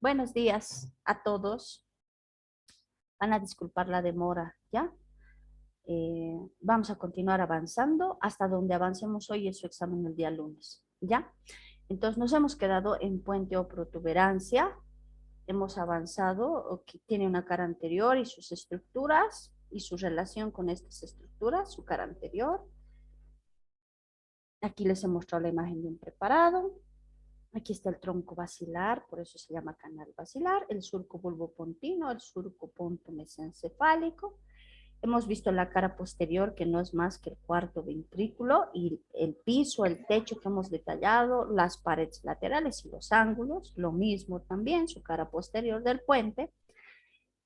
Buenos días a todos. Van a disculpar la demora, ¿ya? Vamos a continuar avanzando hasta donde avancemos hoy en su examen el día lunes, ¿ya? Entonces nos hemos quedado en puente o protuberancia. Hemos avanzado, que tiene una cara anterior y sus estructuras y su relación con estas estructuras, su cara anterior. Aquí les he mostrado la imagen de un preparado. Aquí está el tronco basilar, por eso se llama canal basilar, el surco bulbopontino, el surco ponto mesencefálico. Hemos visto la cara posterior, que no es más que el cuarto ventrículo, y el piso, el techo que hemos detallado, las paredes laterales y los ángulos, lo mismo también, su cara posterior del puente.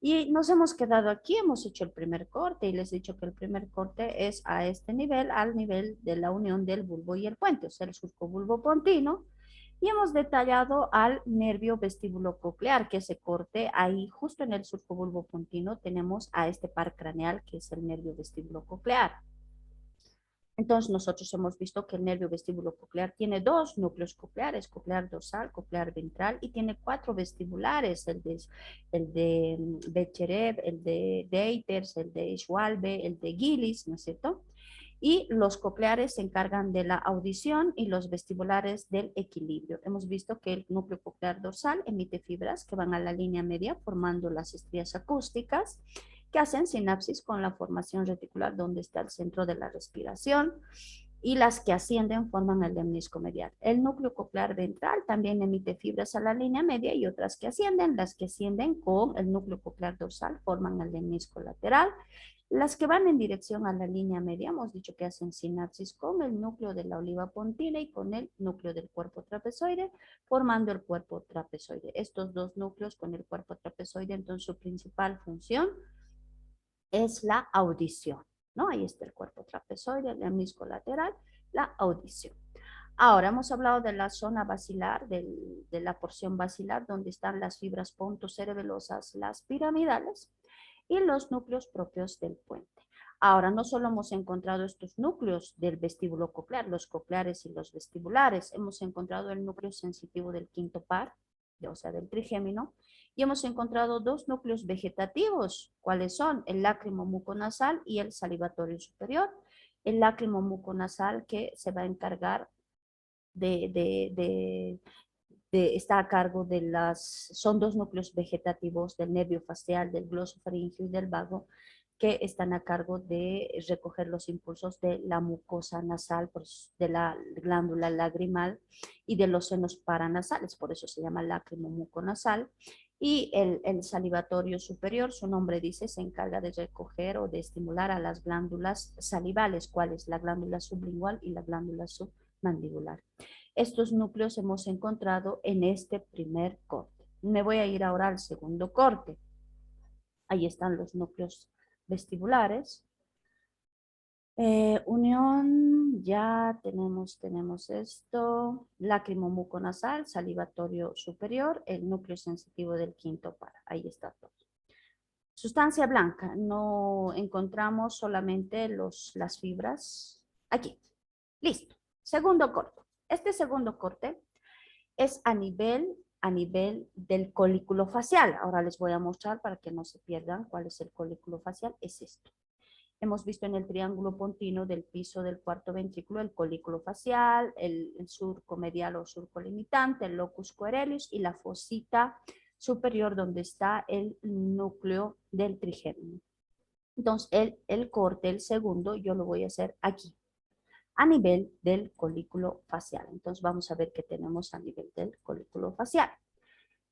Y nos hemos quedado aquí, hemos hecho el primer corte y les he dicho que el primer corte es a este nivel, al nivel de la unión del bulbo y el puente, o sea, el surco bulbopontino. Y hemos detallado al nervio vestíbulo coclear, que se corte ahí justo en el surco bulbopontino tenemos a este par craneal que es el nervio vestíbulo coclear. Entonces nosotros hemos visto que el nervio vestíbulo coclear tiene dos núcleos cocleares, coclear dorsal, coclear ventral, y tiene cuatro vestibulares, el de Becherev, el de Deiters, el de Schwalbe, el de Gillis, ¿no es cierto? Y los cocleares se encargan de la audición y los vestibulares del equilibrio. Hemos visto que el núcleo coclear dorsal emite fibras que van a la línea media formando las estrías acústicas que hacen sinapsis con la formación reticular donde está el centro de la respiración, y las que ascienden forman el lemnisco medial. El núcleo coclear ventral también emite fibras a la línea media y otras que ascienden. Las que ascienden con el núcleo coclear dorsal forman el lemnisco lateral. Las que van en dirección a la línea media, hemos dicho que hacen sinapsis con el núcleo de la oliva pontile y con el núcleo del cuerpo trapezoide, formando el cuerpo trapezoide. Estos dos núcleos con el cuerpo trapezoide, entonces su principal función es la audición, ¿no? Ahí está el cuerpo trapezoide, el lemnisco lateral, la audición. Ahora hemos hablado de la zona basilar, de la porción basilar, donde están las fibras pontocerebelosas, las piramidales, y los núcleos propios del puente. Ahora, no solo hemos encontrado estos núcleos del vestíbulo coclear, los cocleares y los vestibulares, hemos encontrado el núcleo sensitivo del quinto par, o sea, del trigémino, y hemos encontrado dos núcleos vegetativos, ¿cuáles son? El lácrimo muconasal y el salivatorio superior. El lácrimo muconasal que se va a encargar está a cargo de son dos núcleos vegetativos del nervio facial, del glosofaringio y del vago, que están a cargo de recoger los impulsos de la mucosa nasal, de la glándula lagrimal y de los senos paranasales, por eso se llama lácrimo muconasal. Y el salivatorio superior, su nombre dice, se encarga de recoger o de estimular a las glándulas salivales, cuáles la glándula sublingual y la glándula submandibular. Estos núcleos hemos encontrado en este primer corte. Me voy a ir ahora al segundo corte. Ahí están los núcleos vestibulares. Unión, ya tenemos esto, lácrimo muconasal, salivatorio superior, el núcleo sensitivo del quinto par. Ahí está todo. Sustancia blanca, no encontramos solamente las fibras. Aquí, listo. Segundo corte. Este segundo corte es a nivel del colículo facial. Ahora les voy a mostrar para que no se pierdan cuál es el colículo facial. Es esto. Hemos visto en el triángulo pontino del piso del cuarto ventrículo el colículo facial, el surco medial o surco limitante, el locus coeruleus y la fosita superior donde está el núcleo del trigémino. Entonces, el corte, el segundo, yo lo voy a hacer aquí, a nivel del colículo facial. Entonces, vamos a ver qué tenemos a nivel del colículo facial.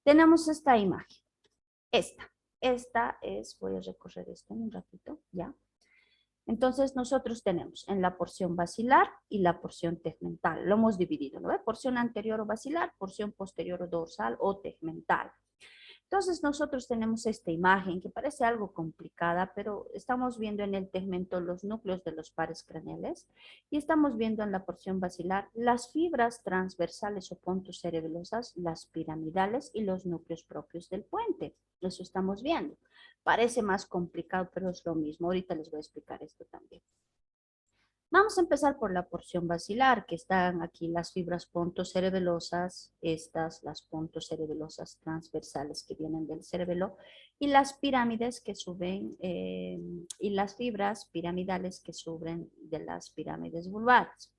Tenemos esta imagen, esta es, voy a recorrer esto en un ratito, ¿ya? Entonces, nosotros tenemos en la porción basilar y la porción tegmental. Lo hemos dividido, ¿no? Porción anterior o basilar, porción posterior o dorsal o tegmental. Entonces, nosotros tenemos esta imagen que parece algo complicada, pero estamos viendo en el tegmento los núcleos de los pares craneales y estamos viendo en la porción basilar las fibras transversales o pontocerebelosas, las piramidales y los núcleos propios del puente. Eso estamos viendo. Parece más complicado, pero es lo mismo. Ahorita les voy a explicar esto también. Vamos a empezar por la porción basilar, que están aquí las fibras pontocerebelosas, estas, las pontocerebelosas transversales que vienen del cerebelo, y las pirámides que suben, y las fibras piramidales que suben de las pirámides vulvares.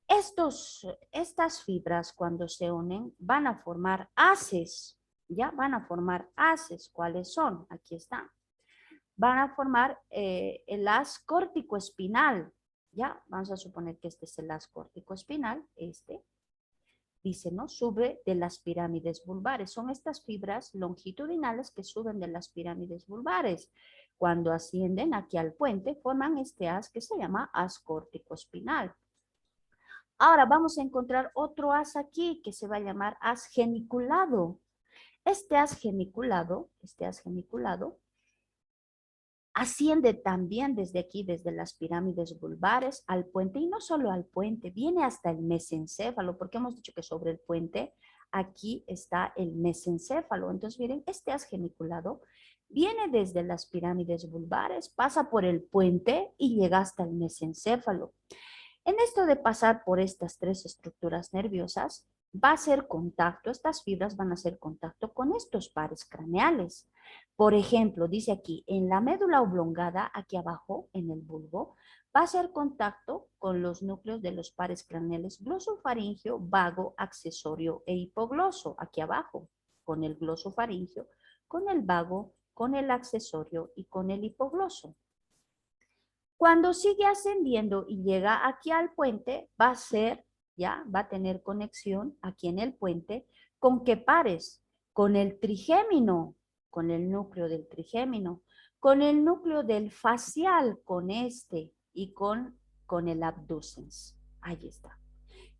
Estas fibras, cuando se unen, van a formar haces, ¿ya? Van a formar haces. ¿Cuáles son? Aquí están. Van a formar el haz córtico-espinal, ¿ya? Vamos a suponer que este es el haz córtico-espinal, dice, ¿no? Sube de las pirámides vulvares. Son estas fibras longitudinales que suben de las pirámides vulvares. Cuando ascienden aquí al puente, forman este haz que se llama haz córtico-espinal. Ahora vamos a encontrar otro haz aquí que se va a llamar haz geniculado. Este haz geniculado asciende también desde aquí, desde las pirámides vulvares al puente, y no solo al puente, viene hasta el mesencéfalo, porque hemos dicho que sobre el puente aquí está el mesencéfalo. Entonces miren, este haz geniculado viene desde las pirámides vulvares, pasa por el puente y llega hasta el mesencéfalo. En esto de pasar por estas tres estructuras nerviosas, va a hacer contacto, estas fibras van a hacer contacto con estos pares craneales. Por ejemplo, dice aquí, en la médula oblongada, aquí abajo, en el bulbo, va a hacer contacto con los núcleos de los pares craneales glosofaringio, vago, accesorio e hipogloso, aquí abajo, con el glosofaringio, con el vago, con el accesorio y con el hipogloso. Cuando sigue ascendiendo y llega aquí al puente, va a ser, ya, va a tener conexión aquí en el puente, ¿con qué pares? Con el trigémino, con el núcleo del trigémino, con el núcleo del facial, con este, y con el abducens. Ahí está.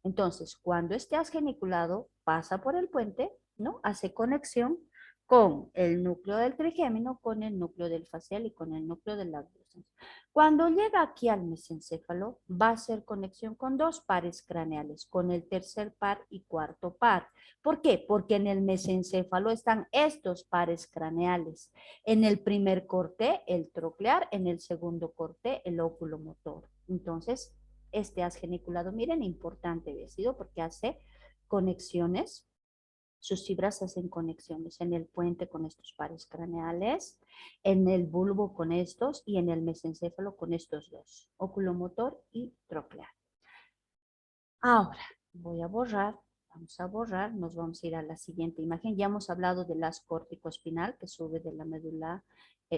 Entonces, cuando este haz geniculado pasa por el puente, ¿no? Hace conexión con el núcleo del trigémino, con el núcleo del facial y con el núcleo del abducens. Cuando llega aquí al mesencéfalo, va a hacer conexión con dos pares craneales, con el tercer par y cuarto par. ¿Por qué? Porque en el mesencéfalo están estos pares craneales. En el primer corte, el troclear, en el segundo corte, el oculomotor. Entonces, este haz geniculado, miren, importante vestido porque hace conexiones, sus fibras hacen conexiones en el puente con estos pares craneales, en el bulbo con estos y en el mesencéfalo con estos dos, oculomotor y troclear. Ahora, voy a borrar, vamos a borrar, nos vamos a ir a la siguiente imagen. Ya hemos hablado del haz córtico-espinal que sube de la médula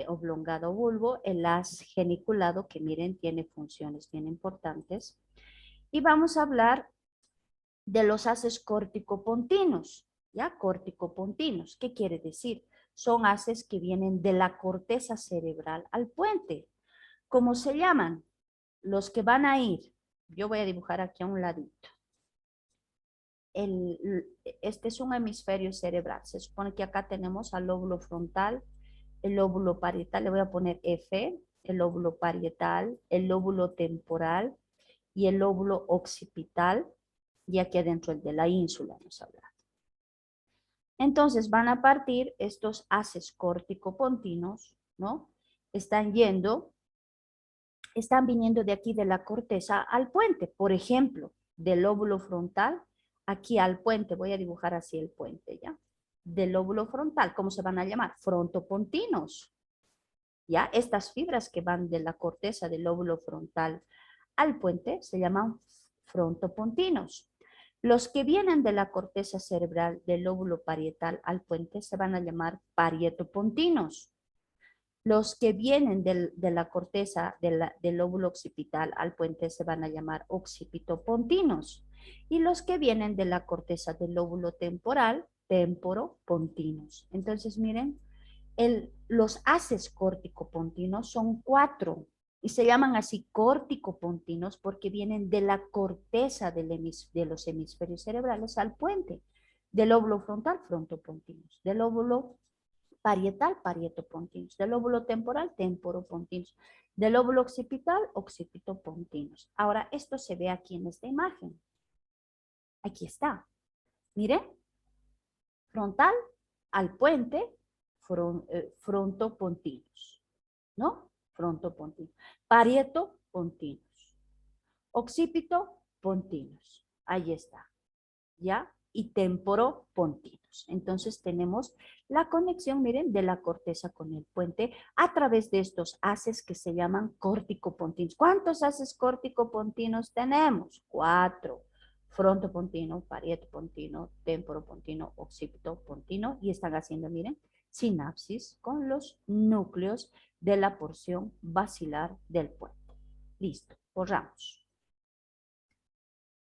oblongada o bulbo, el haz geniculado que miren tiene funciones bien importantes. Y vamos a hablar de los haces córtico-pontinos, ¿ya? Córtico-pontinos, ¿qué quiere decir? Son haces que vienen de la corteza cerebral al puente. ¿Cómo se llaman? Los que van a ir, yo voy a dibujar aquí a un ladito. Este es un hemisferio cerebral. Se supone que acá tenemos al lóbulo frontal, el lóbulo parietal, le voy a poner F, el lóbulo parietal, el lóbulo temporal y el lóbulo occipital, y aquí adentro el de la ínsula nos habla. Entonces van a partir estos haces córtico-pontinos, ¿no? Están viniendo de aquí de la corteza al puente, por ejemplo, del lóbulo frontal, aquí al puente, voy a dibujar así el puente, ¿ya? Del lóbulo frontal, ¿cómo se van a llamar? Frontopontinos, ¿ya? Estas fibras que van de la corteza del lóbulo frontal al puente se llaman frontopontinos. Los que vienen de la corteza cerebral del lóbulo parietal al puente se van a llamar parietopontinos. Los que vienen de la corteza del lóbulo occipital al puente se van a llamar occipitopontinos. Y los que vienen de la corteza del lóbulo temporal, temporopontinos. Entonces, miren, los haces córtico-pontinos son 4 y se llaman así córtico-pontinos porque vienen de la corteza de los hemisferios cerebrales al puente. Del lóbulo frontal, frontopontinos. Del lóbulo parietal, parietopontinos. Del lóbulo temporal, temporopontinos. Del lóbulo occipital, occipitopontinos. Ahora, esto se ve aquí en esta imagen. Aquí está. Miren, frontal al puente, frontopontinos, ¿no? Frontopontinos. Parietopontinos. occipito pontinos. Ahí está, ¿ya? Y temporopontinos. Entonces tenemos la conexión, miren, de la corteza con el puente a través de estos haces que se llaman córtico-pontinos. ¿Cuántos haces córtico-pontinos tenemos? 4. Frontopontino, parietopontino, temporopontino, occipitopontino, y están haciendo, miren, sinapsis con los núcleos de la porción basilar del puente. Listo, borramos.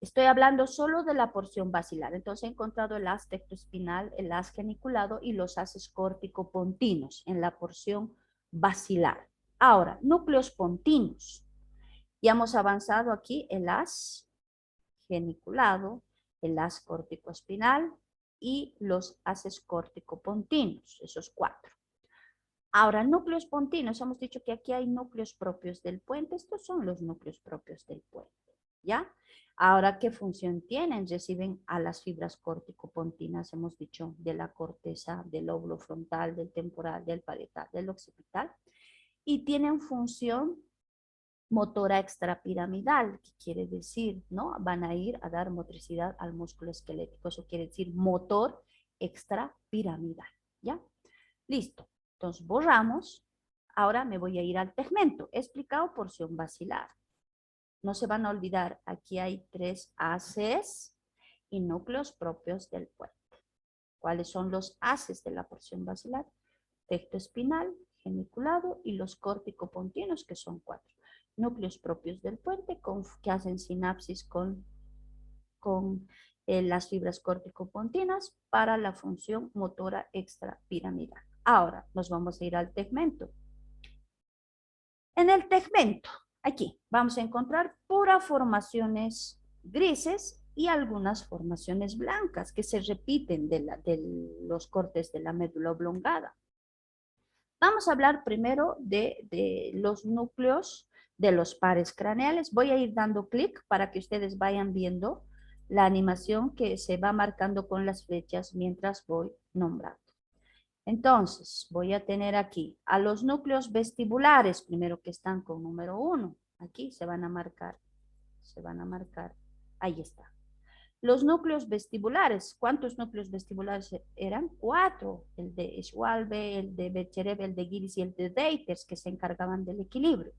Estoy hablando solo de la porción basilar. Entonces he encontrado el haz tectoespinal, el haz geniculado y los haces córtico-pontinos en la porción basilar. Ahora, núcleos pontinos. Ya hemos avanzado aquí el haz geniculado, el haz córtico-espinal y los haces córtico-pontinos, esos 4. Ahora, núcleos pontinos, hemos dicho que aquí hay núcleos propios del puente. Estos son los núcleos propios del puente, ¿ya? Ahora, ¿qué función tienen? Reciben a las fibras córtico-pontinas, hemos dicho, de la corteza, del lóbulo frontal, del temporal, del parietal, del occipital, y tienen función motora extrapiramidal, que quiere decir, ¿no? Van a ir a dar motricidad al músculo esquelético. Eso quiere decir motor extrapiramidal, ¿ya? Listo. Entonces borramos. Ahora me voy a ir al tegmento. He explicado porción basilar. No se van a olvidar, aquí hay 3 haces y núcleos propios del puente. ¿Cuáles son los haces de la porción basilar? Tectoespinal, geniculado y los córtico-pontinos, que son 4. Núcleos propios del puente que hacen sinapsis con las fibras córtico-pontinas para la función motora extrapiramidal. Ahora nos vamos a ir al tegmento. En el tegmento, aquí vamos a encontrar puras formaciones grises y algunas formaciones blancas que se repiten de los cortes de la médula oblongada. Vamos a hablar primero de los núcleos de los pares craneales. Voy a ir dando clic para que ustedes vayan viendo la animación que se va marcando con las flechas mientras voy nombrando. Entonces, voy a tener aquí a los núcleos vestibulares, primero que están con número 1. Aquí se van a marcar, ahí está. Los núcleos vestibulares, ¿cuántos núcleos vestibulares eran? 4, el de Schwalbe, el de Becherev, el de Gibbs y el de Deiters, que se encargaban del equilibrio.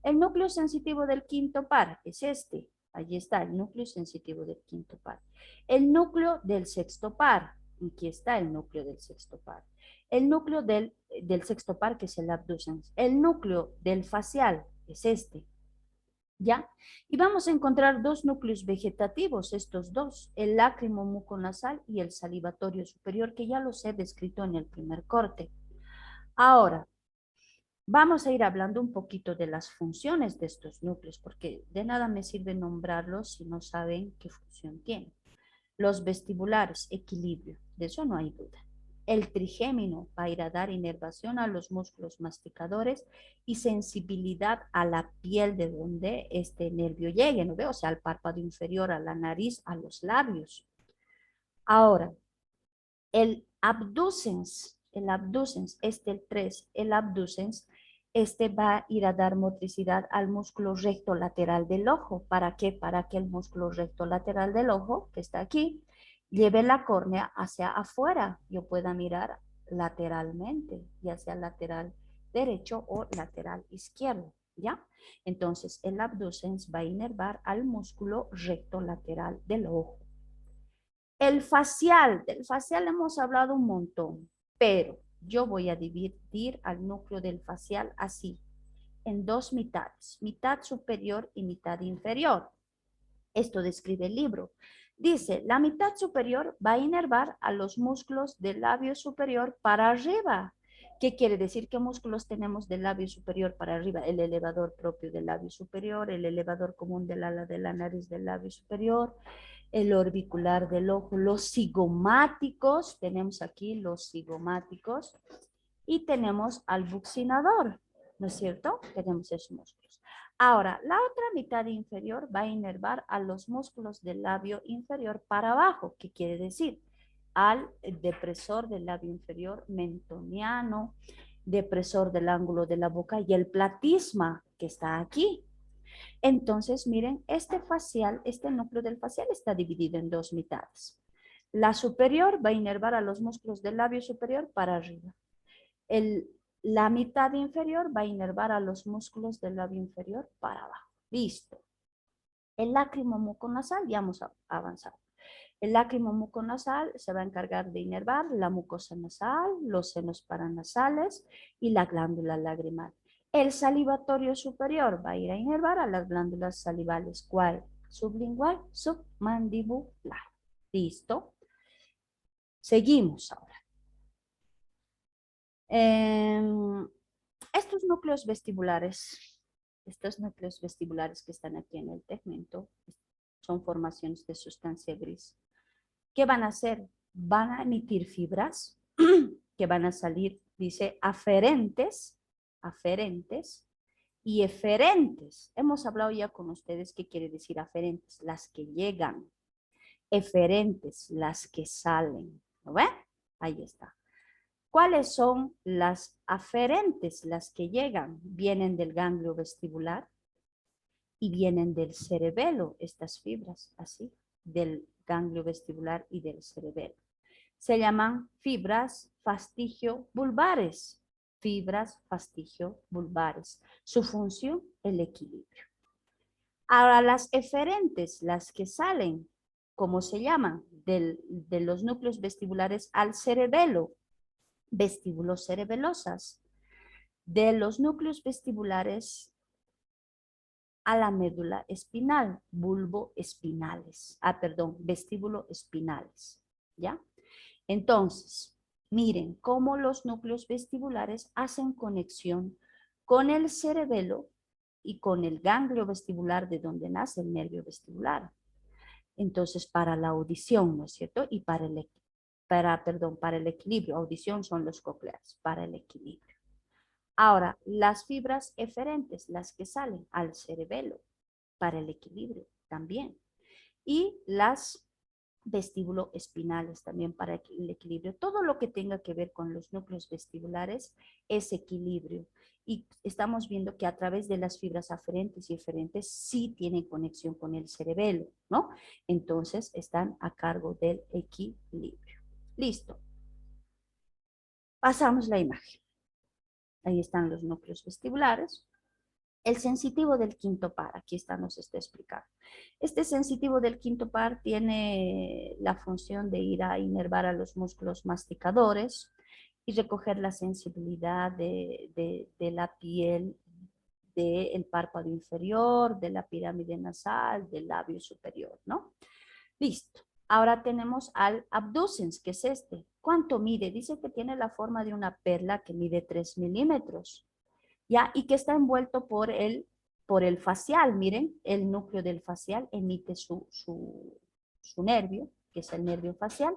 El núcleo sensitivo del quinto par es este, allí está el núcleo sensitivo del quinto par. El núcleo del sexto par, aquí está el núcleo del sexto par. El núcleo del sexto par, que es el abducens. El núcleo del facial es este, ¿ya? Y vamos a encontrar 2 núcleos vegetativos, estos 2, el lácrimo muconasal y el salivatorio superior, que ya los he descrito en el primer corte. Ahora, vamos a ir hablando un poquito de las funciones de estos núcleos, porque de nada me sirve nombrarlos si no saben qué función tienen. Los vestibulares, equilibrio, de eso no hay duda. El trigémino va a ir a dar inervación a los músculos masticadores y sensibilidad a la piel de donde este nervio llegue, ¿no ve? O sea, al párpado inferior, a la nariz, a los labios. Ahora, el abducens, el 3, el abducens, este va a ir a dar motricidad al músculo recto lateral del ojo. ¿Para qué? Para que el músculo recto lateral del ojo, que está aquí, lleve la córnea hacia afuera. Yo pueda mirar lateralmente, ya sea lateral derecho o lateral izquierdo, ¿ya? Entonces, el abducens va a inervar al músculo recto lateral del ojo. El facial, del facial hemos hablado un montón, pero yo voy a dividir al núcleo del facial así, en 2 mitades, mitad superior y mitad inferior. Esto describe el libro. Dice, la mitad superior va a inervar a los músculos del labio superior para arriba. ¿Qué quiere decir? ¿Qué músculos tenemos del labio superior para arriba? El elevador propio del labio superior, el elevador común del ala de la nariz del labio superior, el orbicular del ojo, los cigomáticos, tenemos aquí los cigomáticos, y tenemos al buccinador, ¿no es cierto? Tenemos esos músculos. Ahora, la otra mitad inferior va a inervar a los músculos del labio inferior para abajo. ¿Qué quiere decir? Al depresor del labio inferior mentoniano, depresor del ángulo de la boca y el platisma que está aquí. Entonces, miren, este facial, este núcleo del facial está dividido en dos mitades. La superior va a inervar a los músculos del labio superior para arriba. La mitad inferior va a inervar a los músculos del labio inferior para abajo. Listo. El lácrimo muconasal, ya hemos avanzado. El lácrimo muconasal se va a encargar de inervar la mucosa nasal, los senos paranasales y la glándula lagrimal. El salivatorio superior va a ir a inervar a las glándulas salivales. ¿Cuál? Sublingual, submandibular. Listo. Seguimos ahora. Estos núcleos vestibulares que están aquí en el tegmento, son formaciones de sustancia gris. ¿Qué van a hacer? Van a emitir fibras que van a salir, dice, aferentes y eferentes. Hemos hablado ya con ustedes qué quiere decir aferentes, las que llegan, eferentes, las que salen. ¿Lo ven? Ahí está. ¿Cuáles son las aferentes, las que llegan? Vienen del ganglio vestibular y vienen del cerebelo, estas fibras, así, del ganglio vestibular y del cerebelo. Se llaman fibras fastigio-bulbares. Fibras fastigio-bulbares. Su función, el equilibrio. Ahora, las eferentes, las que salen, ¿cómo se llaman? De los núcleos vestibulares al cerebelo, vestíbulos cerebelosas. De los núcleos vestibulares a la médula espinal, bulbo espinales. Vestíbulo espinales. ¿Ya? Entonces, miren cómo los núcleos vestibulares hacen conexión con el cerebelo y con el ganglio vestibular de donde nace el nervio vestibular. Entonces, para la audición, ¿no es cierto? Y para el equilibrio, audición son los cocleares, para el equilibrio. Ahora, las fibras eferentes, las que salen al cerebelo, para el equilibrio también. Y las vestíbulo espinales también para el equilibrio. Todo lo que tenga que ver con los núcleos vestibulares es equilibrio. Y estamos viendo que a través de las fibras aferentes y eferentes sí tienen conexión con el cerebelo, ¿no? Entonces están a cargo del equilibrio. Listo. Pasamos la imagen. Ahí están los núcleos vestibulares. El sensitivo del quinto par, aquí nos está explicando. Este sensitivo del quinto par tiene la función de ir a inervar a los músculos masticadores y recoger la sensibilidad de la piel del párpado inferior, de la pirámide nasal, del labio superior, ¿no? Listo. Ahora tenemos al abducens, que es este. ¿Cuánto mide? Dice que tiene la forma de una perla que mide 3 milímetros. ¿Ya? Y que está envuelto por el facial. Miren, el núcleo del facial emite su nervio, que es el nervio facial.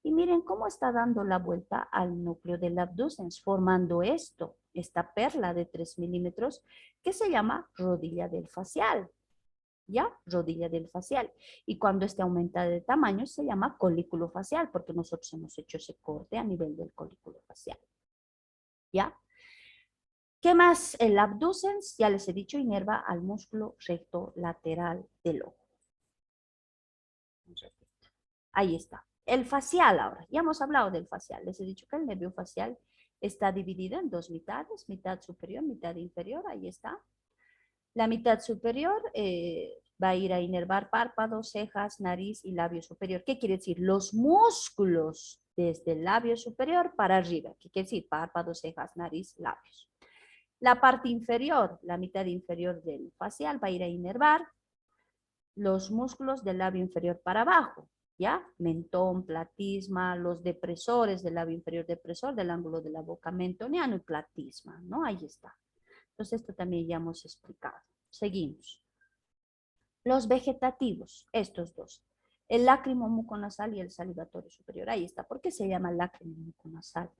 Y miren cómo está dando la vuelta al núcleo del abducens, formando esta perla de 3 milímetros, que se llama rodilla del facial. ¿Ya? Rodilla del facial. Y cuando esté aumentada de tamaño, se llama colículo facial, porque nosotros hemos hecho ese corte a nivel del colículo facial. ¿Ya? ¿Qué más? El abducens, ya les he dicho, inerva al músculo recto lateral del ojo. Ahí está. El facial ahora. Ya hemos hablado del facial. Les he dicho que el nervio facial está dividido en dos mitades, mitad superior, mitad inferior. Ahí está. La mitad superior va a ir a inervar párpados, cejas, nariz y labio superior. ¿Qué quiere decir? Los músculos desde el labio superior para arriba. ¿Qué quiere decir? Párpados, cejas, nariz, labios. La parte inferior, la mitad inferior del facial, va a ir a inervar los músculos del labio inferior para abajo, ¿ya? Mentón, platisma, los depresores del labio inferior depresor, del ángulo de la boca mentoniano y platisma, ¿no? Ahí está. Entonces, esto también ya hemos explicado. Seguimos. Los vegetativos, estos dos. El lácrimo muconasal y el salivatorio superior. Ahí está. ¿Por qué se llama lácrimo muconasal?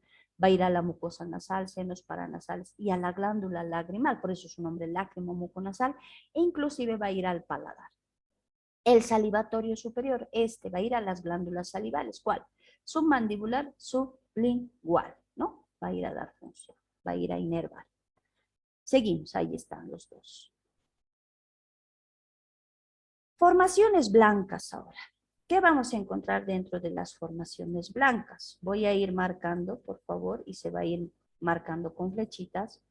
Va a ir a la mucosa nasal, senos paranasales y a la glándula lagrimal. Por eso su nombre, lácrimo muconasal. E inclusive va a ir al paladar. El salivatorio superior, va a ir a las glándulas salivales. ¿Cuál? Submandibular, sublingual, ¿no? Va a ir a dar función, va a ir a inervar. Seguimos, ahí están los dos. Formaciones blancas ahora. ¿Qué vamos a encontrar dentro de las formaciones blancas? Voy a ir marcando, por favor, y se va a ir marcando con flechitas.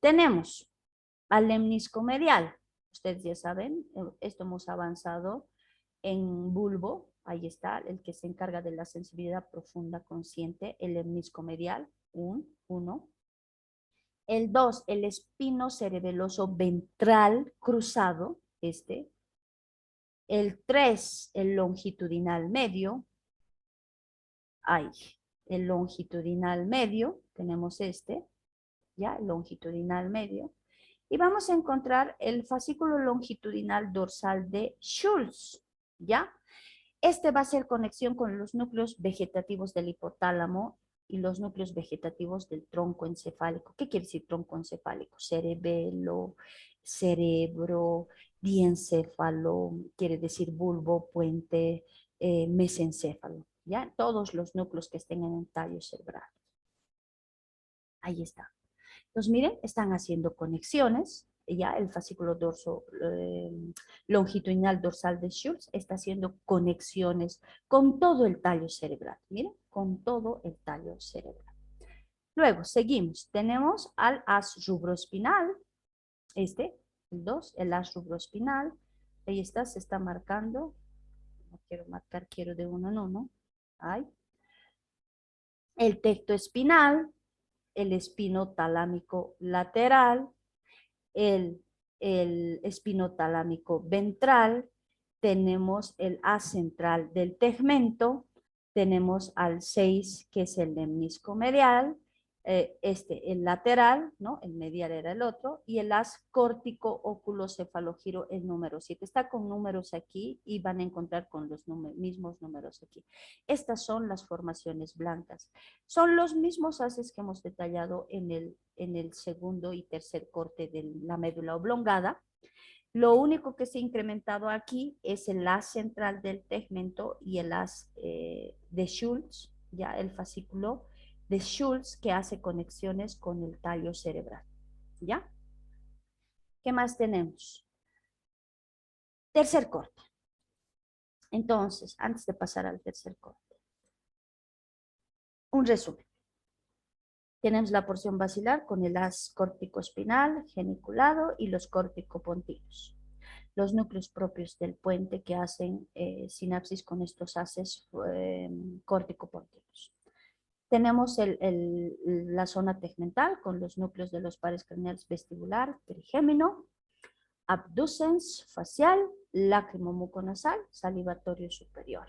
Tenemos al lemnisco medial. Ustedes ya saben, esto hemos avanzado en bulbo. Ahí está, el que se encarga de la sensibilidad profunda consciente, el lemnisco medial, uno. El 2, el espino cerebeloso ventral cruzado, este. El 3, el longitudinal medio. Ahí, el longitudinal medio, tenemos este, ya, el longitudinal medio. Y vamos a encontrar el fascículo longitudinal dorsal de Schultz, ¿ya? Este va a ser conexión con los núcleos vegetativos del hipotálamo y los núcleos vegetativos del tronco encefálico. ¿Qué quiere decir tronco encefálico? Cerebelo, cerebro, diencéfalo, quiere decir bulbo, puente, mesencéfalo, ¿ya? Todos los núcleos que estén en el tallo cerebral. Ahí está. Entonces, miren, están haciendo conexiones. Ya el fascículo longitudinal dorsal de Schultz está haciendo conexiones con todo el tallo cerebral. Miren, con todo el tallo cerebral. Luego, seguimos. Tenemos al haz rubroespinal. El 2, el haz rubroespinal. Ahí está, se está marcando. No quiero marcar, quiero de uno en uno. Ahí. El tecto espinal, el espino talámico lateral, el espinotalámico ventral, tenemos el haz central del tegmento, tenemos al 6, que es el lemnisco medial, el lateral, ¿no? El medial era el otro, y el haz córtico oculocefalogiro, el número 7. Está con números aquí y van a encontrar con los mismos números aquí. Estas son las formaciones blancas. Son los mismos haces que hemos detallado en el segundo y tercer corte de la médula oblongada. Lo único que se ha incrementado aquí es el haz central del tegmento y el haz de Schultz, ya el fascículo de Schultz, que hace conexiones con el tallo cerebral. ¿Ya? ¿Qué más tenemos? Tercer corte. Entonces, antes de pasar al tercer corte, un resumen. Tenemos la porción basilar con el haz córtico-espinal, geniculado y los córtico-pontinos. Los núcleos propios del puente que hacen sinapsis con estos haces córtico-pontinos. Tenemos la zona tegmental con los núcleos de los pares craneales vestibular, trigémino, abducens facial, lágrimo muconasal, salivatorio superior.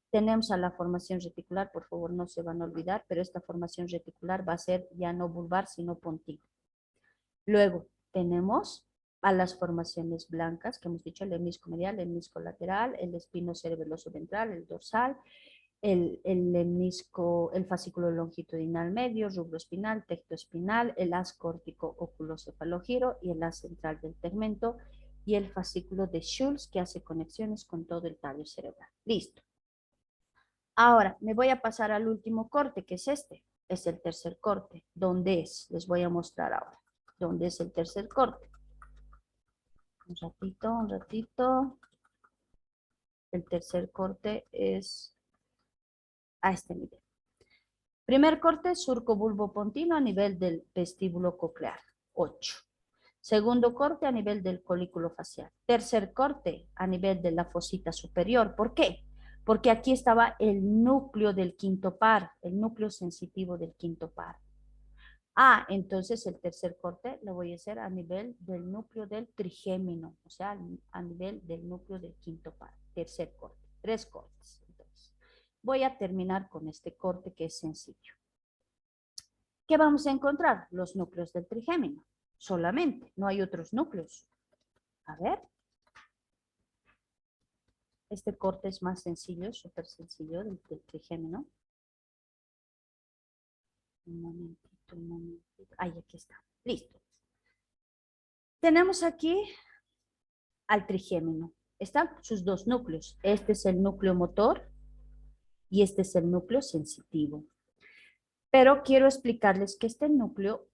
Tenemos a la formación reticular, por favor no se van a olvidar, pero esta formación reticular va a ser ya no vulvar, sino pontivo. Luego tenemos a las formaciones blancas, que hemos dicho, el lemnisco medial, el lemnisco lateral, el espino cerebeloso ventral, el dorsal, el lemnisco, el fascículo longitudinal medio, rubro espinal, tecto espinal, el haz córtico oculocefalogiro y el haz central del tegmento y el fascículo de Schultz que hace conexiones con todo el tallo cerebral. Listo. Ahora me voy a pasar al último corte, que es este. Es el tercer corte. ¿Dónde es? Les voy a mostrar ahora. ¿Dónde es el tercer corte? Un ratito, un ratito. El tercer corte es a este nivel. Primer corte, surco bulbopontino a nivel del vestíbulo coclear, 8. Segundo corte a nivel del colículo facial. Tercer corte a nivel de la fosita superior. ¿Por qué? Porque aquí estaba el núcleo del quinto par, el núcleo sensitivo del quinto par. Entonces el tercer corte lo voy a hacer a nivel del núcleo del trigémino, o sea, a nivel del núcleo del quinto par. Tercer corte, 3 cortes. Entonces, voy a terminar con este corte que es sencillo. ¿Qué vamos a encontrar? Los núcleos del trigémino, solamente, no hay otros núcleos. A ver. Este corte es más sencillo, súper sencillo del trigémino. Un momentito, un momentito. Aquí está. Listo. Tenemos aquí al trigémino. Están sus dos núcleos. Este es el núcleo motor y este es el núcleo sensitivo. Pero quiero explicarles que este núcleo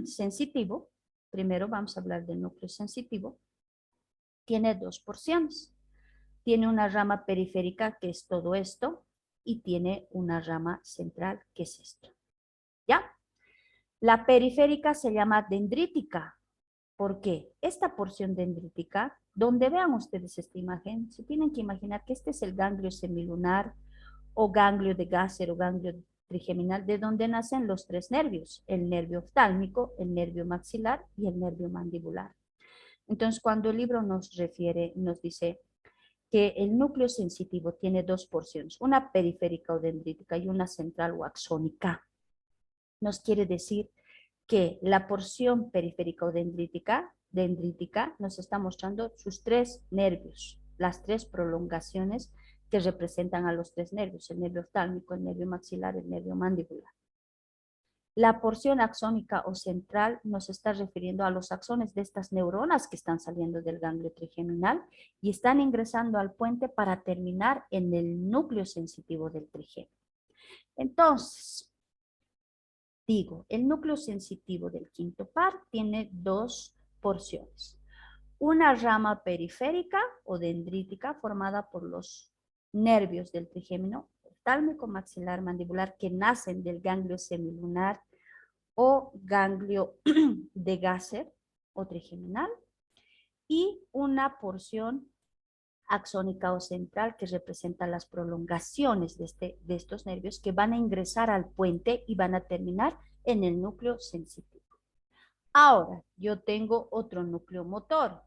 sensitivo, primero vamos a hablar del núcleo sensitivo. tiene dos porciones. Tiene una rama periférica, que es todo esto, y tiene una rama central, que es esto. ¿Ya? La periférica se llama dendrítica. ¿Por qué? Esta porción dendrítica, donde vean ustedes esta imagen, se tienen que imaginar que este es el ganglio semilunar o ganglio de Gasser o ganglio trigeminal, de donde nacen los tres nervios, el nervio oftálmico, el nervio maxilar y el nervio mandibular. Entonces, cuando el libro nos refiere, nos dice que el núcleo sensitivo tiene dos porciones, una periférica o dendrítica y una central o axónica, nos quiere decir que la porción periférica o dendrítica nos está mostrando sus tres nervios, las tres prolongaciones que representan a los tres nervios, el nervio oftálmico, el nervio maxilar, el nervio mandibular. La porción axónica o central nos está refiriendo a los axones de estas neuronas que están saliendo del ganglio trigeminal y están ingresando al puente para terminar en el núcleo sensitivo del trigémino. Entonces, digo, el núcleo sensitivo del quinto par tiene dos porciones. Una rama periférica o dendrítica formada por los nervios del trigémino oftálmico, maxilar, mandibular que nacen del ganglio semilunar o ganglio de Gasser o trigeminal, y una porción axónica o central que representa las prolongaciones de estos nervios que van a ingresar al puente y van a terminar en el núcleo sensitivo. Ahora, yo tengo otro núcleo motor.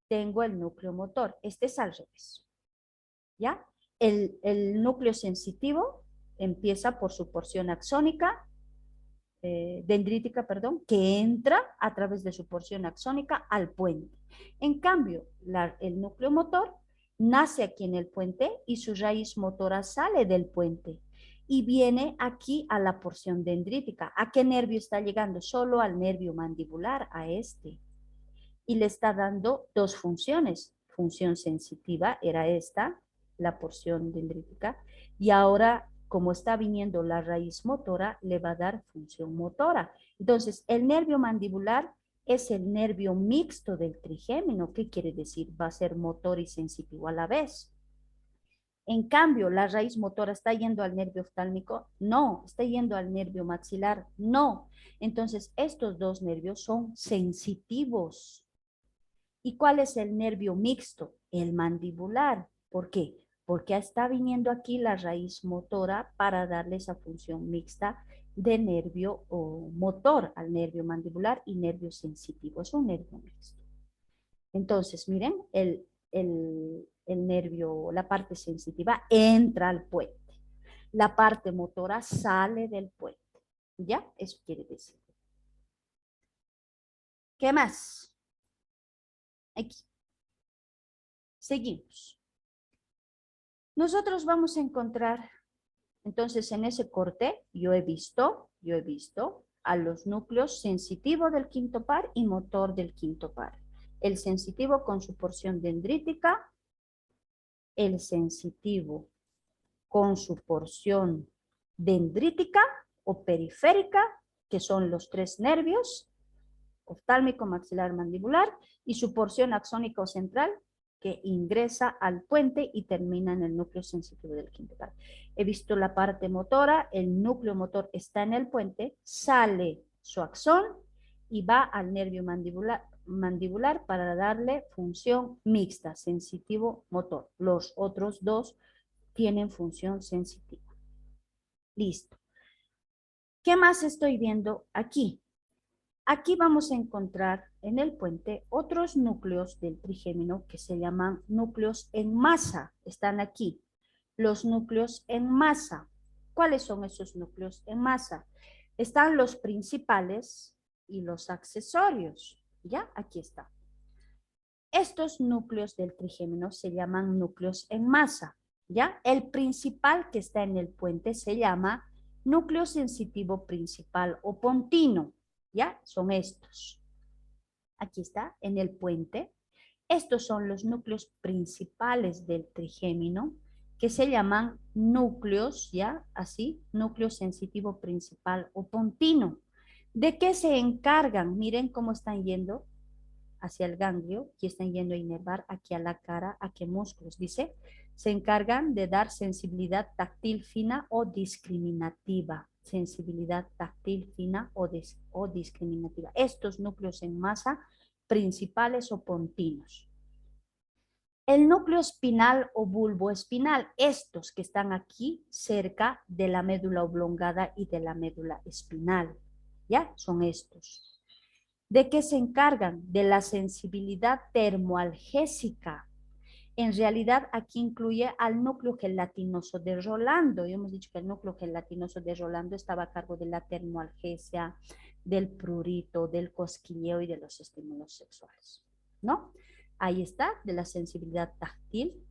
Tengo el núcleo motor. Este es al revés. ¿Ya? El núcleo sensitivo empieza por su porción axónica, dendrítica, perdón, que entra a través de su porción axónica al puente. En cambio, el núcleo motor nace aquí en el puente y su raíz motora sale del puente y viene aquí a la porción dendrítica. ¿A qué nervio está llegando? Solo al nervio mandibular, a este. Y le está dando dos funciones. Función sensitiva era esta, la porción dendrítica, y ahora, como está viniendo la raíz motora, le va a dar función motora. Entonces, el nervio mandibular es el nervio mixto del trigémino. ¿Qué quiere decir? Va a ser motor y sensitivo a la vez. En cambio, la raíz motora está yendo al nervio oftálmico, no. Está yendo al nervio maxilar, no. Entonces, estos dos nervios son sensitivos. ¿Y cuál es el nervio mixto? El mandibular. ¿Por qué? Porque está viniendo aquí la raíz motora para darle esa función mixta de nervio o motor al nervio mandibular y nervio sensitivo. Es un nervio mixto. Entonces, miren, el nervio, la parte sensitiva entra al puente. La parte motora sale del puente. ¿Ya? Eso quiere decir. ¿Qué más? Aquí. Seguimos. Nosotros vamos a encontrar, entonces en ese corte, yo he visto a los núcleos sensitivo del quinto par y motor del quinto par. El sensitivo con su porción dendrítica, el sensitivo con su porción dendrítica o periférica, que son los tres nervios, oftálmico, maxilar, mandibular, y su porción axónica o central, que ingresa al puente y termina en el núcleo sensitivo del quinto par. He visto la parte motora, el núcleo motor está en el puente, sale su axón y va al nervio mandibular para darle función mixta, sensitivo-motor. Los otros dos tienen función sensitiva. Listo. ¿Qué más estoy viendo aquí? Aquí vamos a encontrar en el puente otros núcleos del trigémino que se llaman núcleos en masa. Están aquí, los núcleos en masa. ¿Cuáles son esos núcleos en masa? Están los principales y los accesorios. ¿Ya? Aquí está. Estos núcleos del trigémino se llaman núcleos en masa. ¿Ya? El principal que está en el puente se llama núcleo sensitivo principal o pontino. ¿Ya? Son estos. Aquí está, en el puente. Estos son los núcleos principales del trigémino, que se llaman núcleos, ¿ya? Así, núcleo sensitivo principal o pontino. ¿De qué se encargan? Miren cómo están yendo. hacia el ganglio y están yendo a inervar aquí a la cara, a qué músculos. Dice, se encargan de dar sensibilidad táctil fina o discriminativa. Sensibilidad táctil fina o discriminativa. Estos núcleos en masa principales o pontinos. El núcleo espinal o bulbo espinal, estos que están aquí cerca de la médula oblongada y de la médula espinal, ¿ya? Son estos. ¿De qué se encargan? De la sensibilidad termoalgésica. En realidad aquí incluye al núcleo gelatinoso de Rolando. Y hemos dicho que el núcleo gelatinoso de Rolando estaba a cargo de la termoalgesia, del prurito, del cosquilleo y de los estímulos sexuales, ¿no? Ahí está, de la sensibilidad táctil.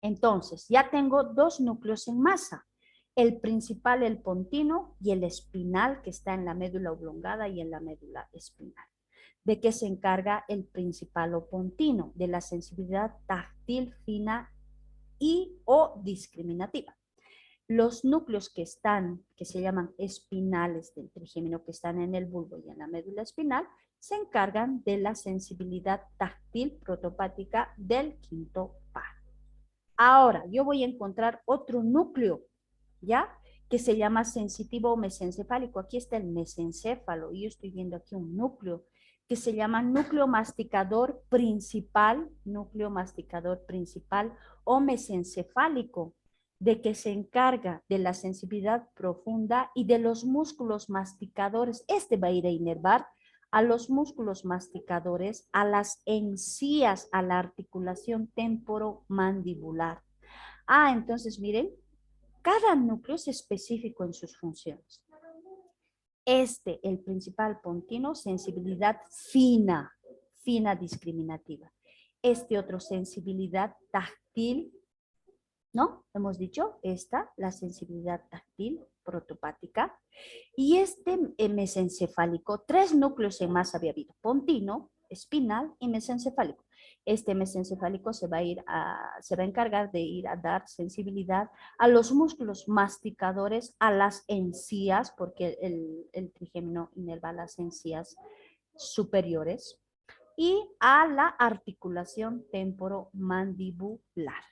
Entonces, ya tengo dos núcleos en masa. El principal, el pontino, y el espinal, que está en la médula oblongada y en la médula espinal. ¿De qué se encarga el principal o pontino? De la sensibilidad táctil, fina y o discriminativa. Los núcleos que se llaman espinales del trigémino, que están en el bulbo y en la médula espinal, se encargan de la sensibilidad táctil protopática del quinto par. Ahora, yo voy a encontrar otro núcleo, ¿ya? Que se llama sensitivo o mesencefálico. Aquí está el mesencéfalo y yo estoy viendo aquí un núcleo que se llama núcleo masticador principal o mesencefálico, de que se encarga de la sensibilidad profunda y de los músculos masticadores. Este va a ir a inervar a los músculos masticadores, a las encías, a la articulación temporomandibular. Entonces miren, cada núcleo es específico en sus funciones. El principal pontino, sensibilidad fina, fina discriminativa. Este otro, sensibilidad táctil, ¿no? Hemos dicho, la sensibilidad táctil protopática. Y este mesencefálico, tres núcleos en masa había habido, pontino, espinal y mesencefálico. Este mesencefálico se va a encargar de ir a dar sensibilidad a los músculos masticadores, a las encías, porque el trigémino inerva las encías superiores, y a la articulación temporomandibular.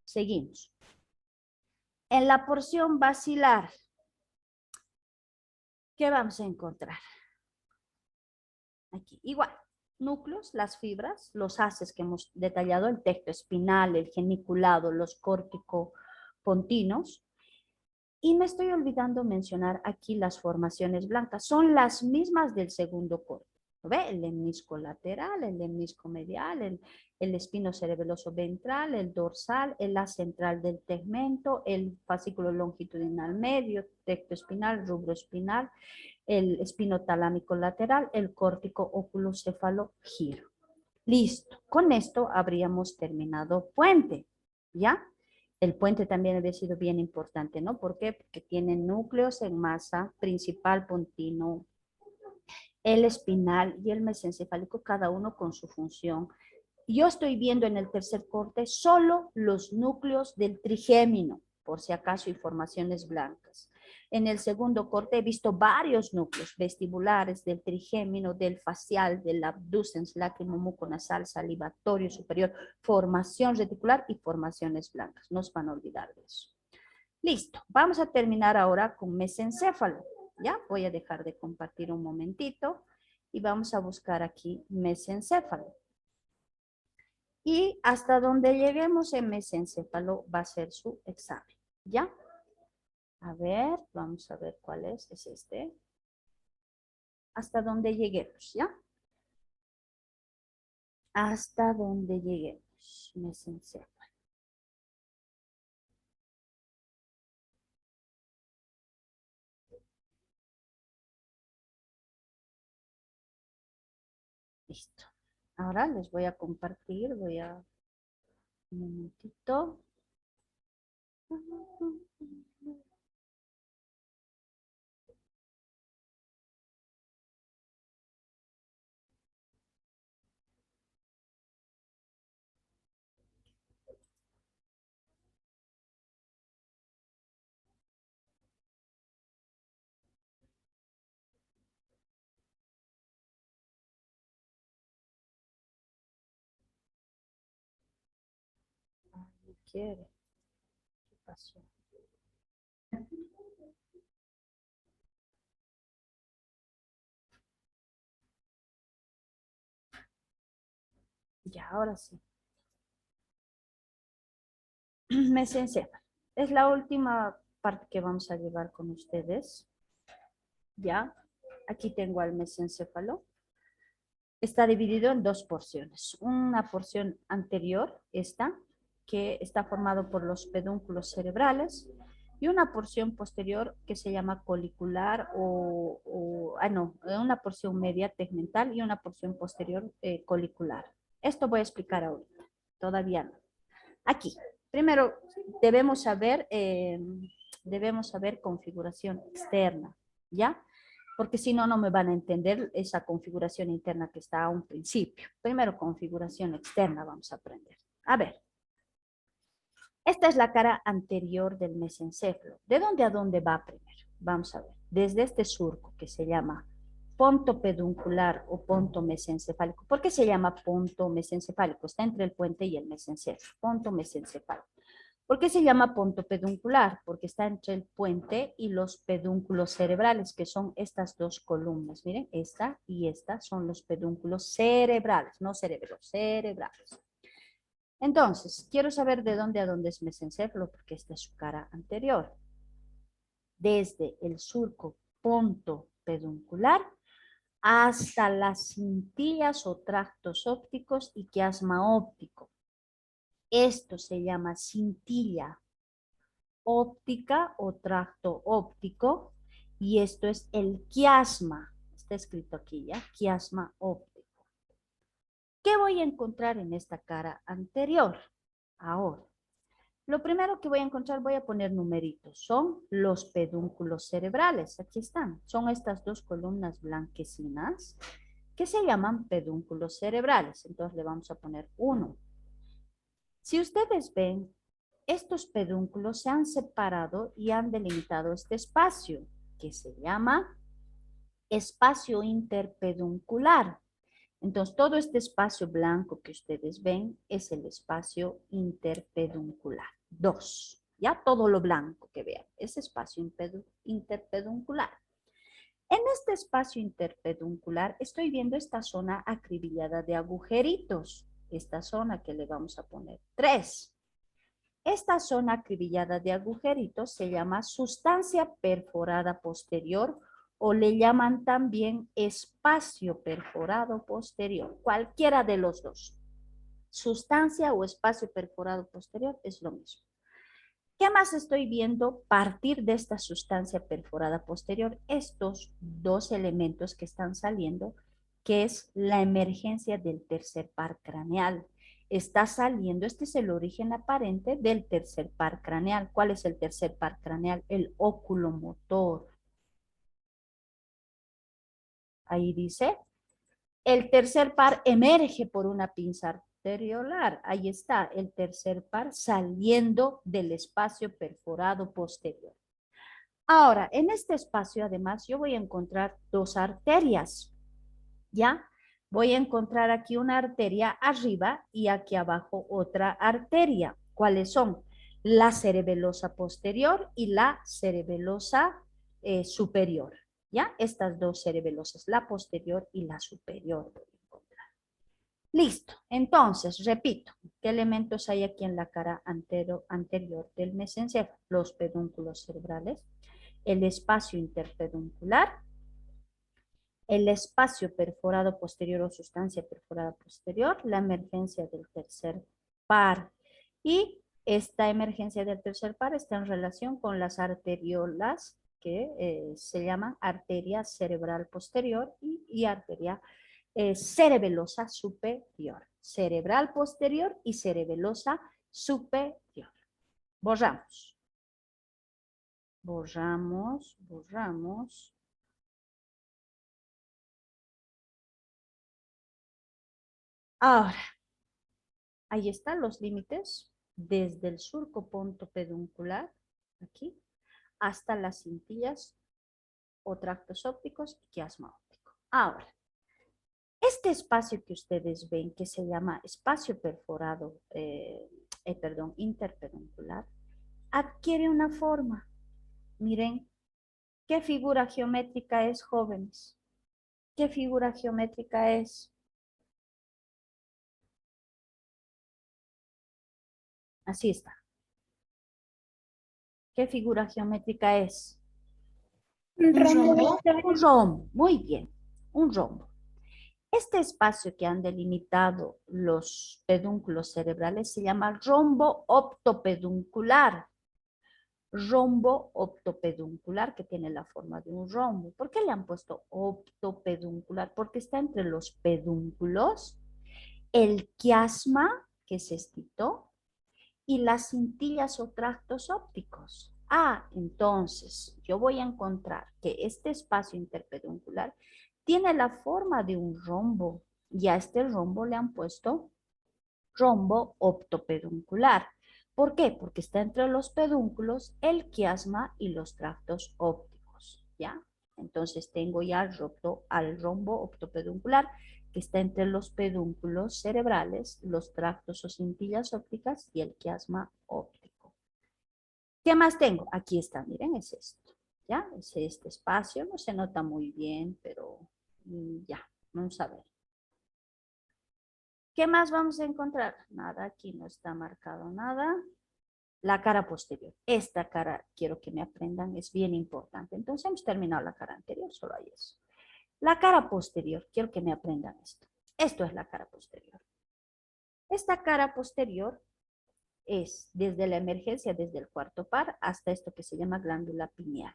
Seguimos. En la porción basilar, ¿qué vamos a encontrar? Aquí, igual, núcleos, las fibras, los haces que hemos detallado, el tecto espinal, el geniculado, los córtico-pontinos. Y me estoy olvidando mencionar aquí las formaciones blancas. Son las mismas del segundo corte. ¿Ve? El lemnisco lateral, el lemnisco medial, el espino cerebeloso ventral, el dorsal, el as central del tegmento, el fascículo longitudinal medio, tecto espinal, rubro espinal, el espino talámico lateral, el córtico oculocéfalo giro. Listo. Con esto habríamos terminado puente, ¿ya? El puente también había sido bien importante, ¿no? ¿Por qué? Porque tiene núcleos en masa, principal, pontino, el espinal y el mesencefálico, cada uno con su función. Yo estoy viendo en el tercer corte solo los núcleos del trigémino, por si acaso hay formaciones blancas. En el segundo corte he visto varios núcleos vestibulares del trigémino, del facial, del abducens, lacrimomuconasal, salivatorio superior, formación reticular y formaciones blancas. No se van a olvidar de eso. Listo, vamos a terminar ahora con mesencéfalo. Ya, voy a dejar de compartir un momentito y vamos a buscar aquí mesencéfalo. Y hasta donde lleguemos en mesencéfalo va a ser su examen, ¿ya? A ver, vamos a ver cuál es este. Hasta donde lleguemos, ¿ya? Hasta donde lleguemos, mesencéfalo. Listo. Ahora les voy a compartir, un momentito. quiere. ¿Qué pasó? Ya, ahora sí. Mesencéfalo. Es la última parte que vamos a llevar con ustedes. Ya. Aquí tengo al mesencéfalo. Está dividido en dos porciones. Una porción anterior, esta, que está formado por los pedúnculos cerebrales, y una porción posterior que se llama colicular una porción media tegmental y una porción posterior colicular. Esto voy a explicar ahorita, todavía no. Aquí, primero debemos saber configuración externa, ¿ya? Porque si no, no me van a entender esa configuración interna que está a un principio. Primero, configuración externa vamos a aprender. A ver, esta es la cara anterior del mesencéfalo. ¿De dónde a dónde va primero? Vamos a ver. Desde este surco que se llama ponto peduncular o ponto mesencefálico. ¿Por qué se llama ponto mesencefálico? Está entre el puente y el mesencéfalo. Ponto mesencefálico. ¿Por qué se llama ponto peduncular? Porque está entre el puente y los pedúnculos cerebrales, que son estas dos columnas. Miren, esta y esta son los pedúnculos cerebrales, no cerebros, cerebrales. Entonces, quiero saber de dónde a dónde es mesencéfalo, porque esta es su cara anterior. Desde el surco ponto peduncular hasta las cintillas o tractos ópticos y quiasma óptico. Esto se llama cintilla óptica o tracto óptico, y esto es el quiasma. Está escrito aquí ya, quiasma óptico. ¿Qué voy a encontrar en esta cara anterior? Ahora, lo primero que voy a encontrar, voy a poner numeritos, son los pedúnculos cerebrales. Aquí están, son estas dos columnas blanquecinas que se llaman pedúnculos cerebrales. Entonces le vamos a poner 1. Si ustedes ven, estos pedúnculos se han separado y han delimitado este espacio, que se llama espacio interpeduncular. Entonces, todo este espacio blanco que ustedes ven es el espacio interpeduncular. 2. Ya todo lo blanco que vean es espacio interpeduncular. En este espacio interpeduncular estoy viendo esta zona acribillada de agujeritos. Esta zona que le vamos a poner 3. Esta zona acribillada de agujeritos se llama sustancia perforada posterior o le llaman también espacio perforado posterior, cualquiera de los dos. Sustancia o espacio perforado posterior es lo mismo. ¿Qué más estoy viendo? Partir de esta sustancia perforada posterior, estos dos elementos que están saliendo, que es la emergencia del tercer par craneal. Está saliendo, este es el origen aparente del tercer par craneal. ¿Cuál es el tercer par craneal? El oculomotor. Ahí dice, el tercer par emerge por una pinza arteriolar. Ahí está, el tercer par saliendo del espacio perforado posterior. Ahora, en este espacio, además, yo voy a encontrar dos arterias, ¿ya? Voy a encontrar aquí una arteria arriba y aquí abajo otra arteria. ¿Cuáles son? La cerebelosa posterior y la cerebelosa superior, ¿ya? Estas dos cerebelosas, la posterior y la superior. Listo. Entonces, repito, ¿qué elementos hay aquí en la cara anterior del mesencéfalo? Los pedúnculos cerebrales, el espacio interpeduncular, el espacio perforado posterior o sustancia perforada posterior, la emergencia del tercer par. Y esta emergencia del tercer par está en relación con las arteriolas que se llaman arteria cerebral posterior y arteria cerebelosa superior. Cerebral posterior y cerebelosa superior. Borramos. Borramos, borramos. Ahora, ahí están los límites desde el surco punto peduncular, aquí, hasta las cintillas o tractos ópticos y quiasma óptico. Ahora, este espacio que ustedes ven, que se llama espacio perforado interpeduncular, adquiere una forma. Miren, ¿qué figura geométrica es, jóvenes? ¿Qué figura geométrica es? Así está. ¿Qué figura geométrica es? Un rombo. Un rombo, muy bien, un rombo. Este espacio que han delimitado los pedúnculos cerebrales se llama rombo optopeduncular. Rombo optopeduncular, que tiene la forma de un rombo. ¿Por qué le han puesto optopeduncular? Porque está entre los pedúnculos, el quiasma, que es estito, y las cintillas o tractos ópticos. Entonces yo voy a encontrar que este espacio interpeduncular tiene la forma de un rombo y a este rombo le han puesto rombo optopeduncular. ¿Por qué? Porque está entre los pedúnculos, el quiasma y los tractos ópticos, ¿ya? Entonces tengo ya al rombo optopeduncular que está entre los pedúnculos cerebrales, los tractos o cintillas ópticas y el quiasma óptico. ¿Qué más tengo? Aquí está, miren, es esto, ¿ya? Es este espacio, no se nota muy bien, pero ya, vamos a ver. ¿Qué más vamos a encontrar? Nada, aquí no está marcado nada. La cara posterior. Esta cara quiero que me aprendan, es bien importante. Entonces hemos terminado la cara anterior, solo hay eso. La cara posterior, quiero que me aprendan esto. Esto es la cara posterior. Esta cara posterior es desde la emergencia, desde el cuarto par, hasta esto que se llama glándula pineal.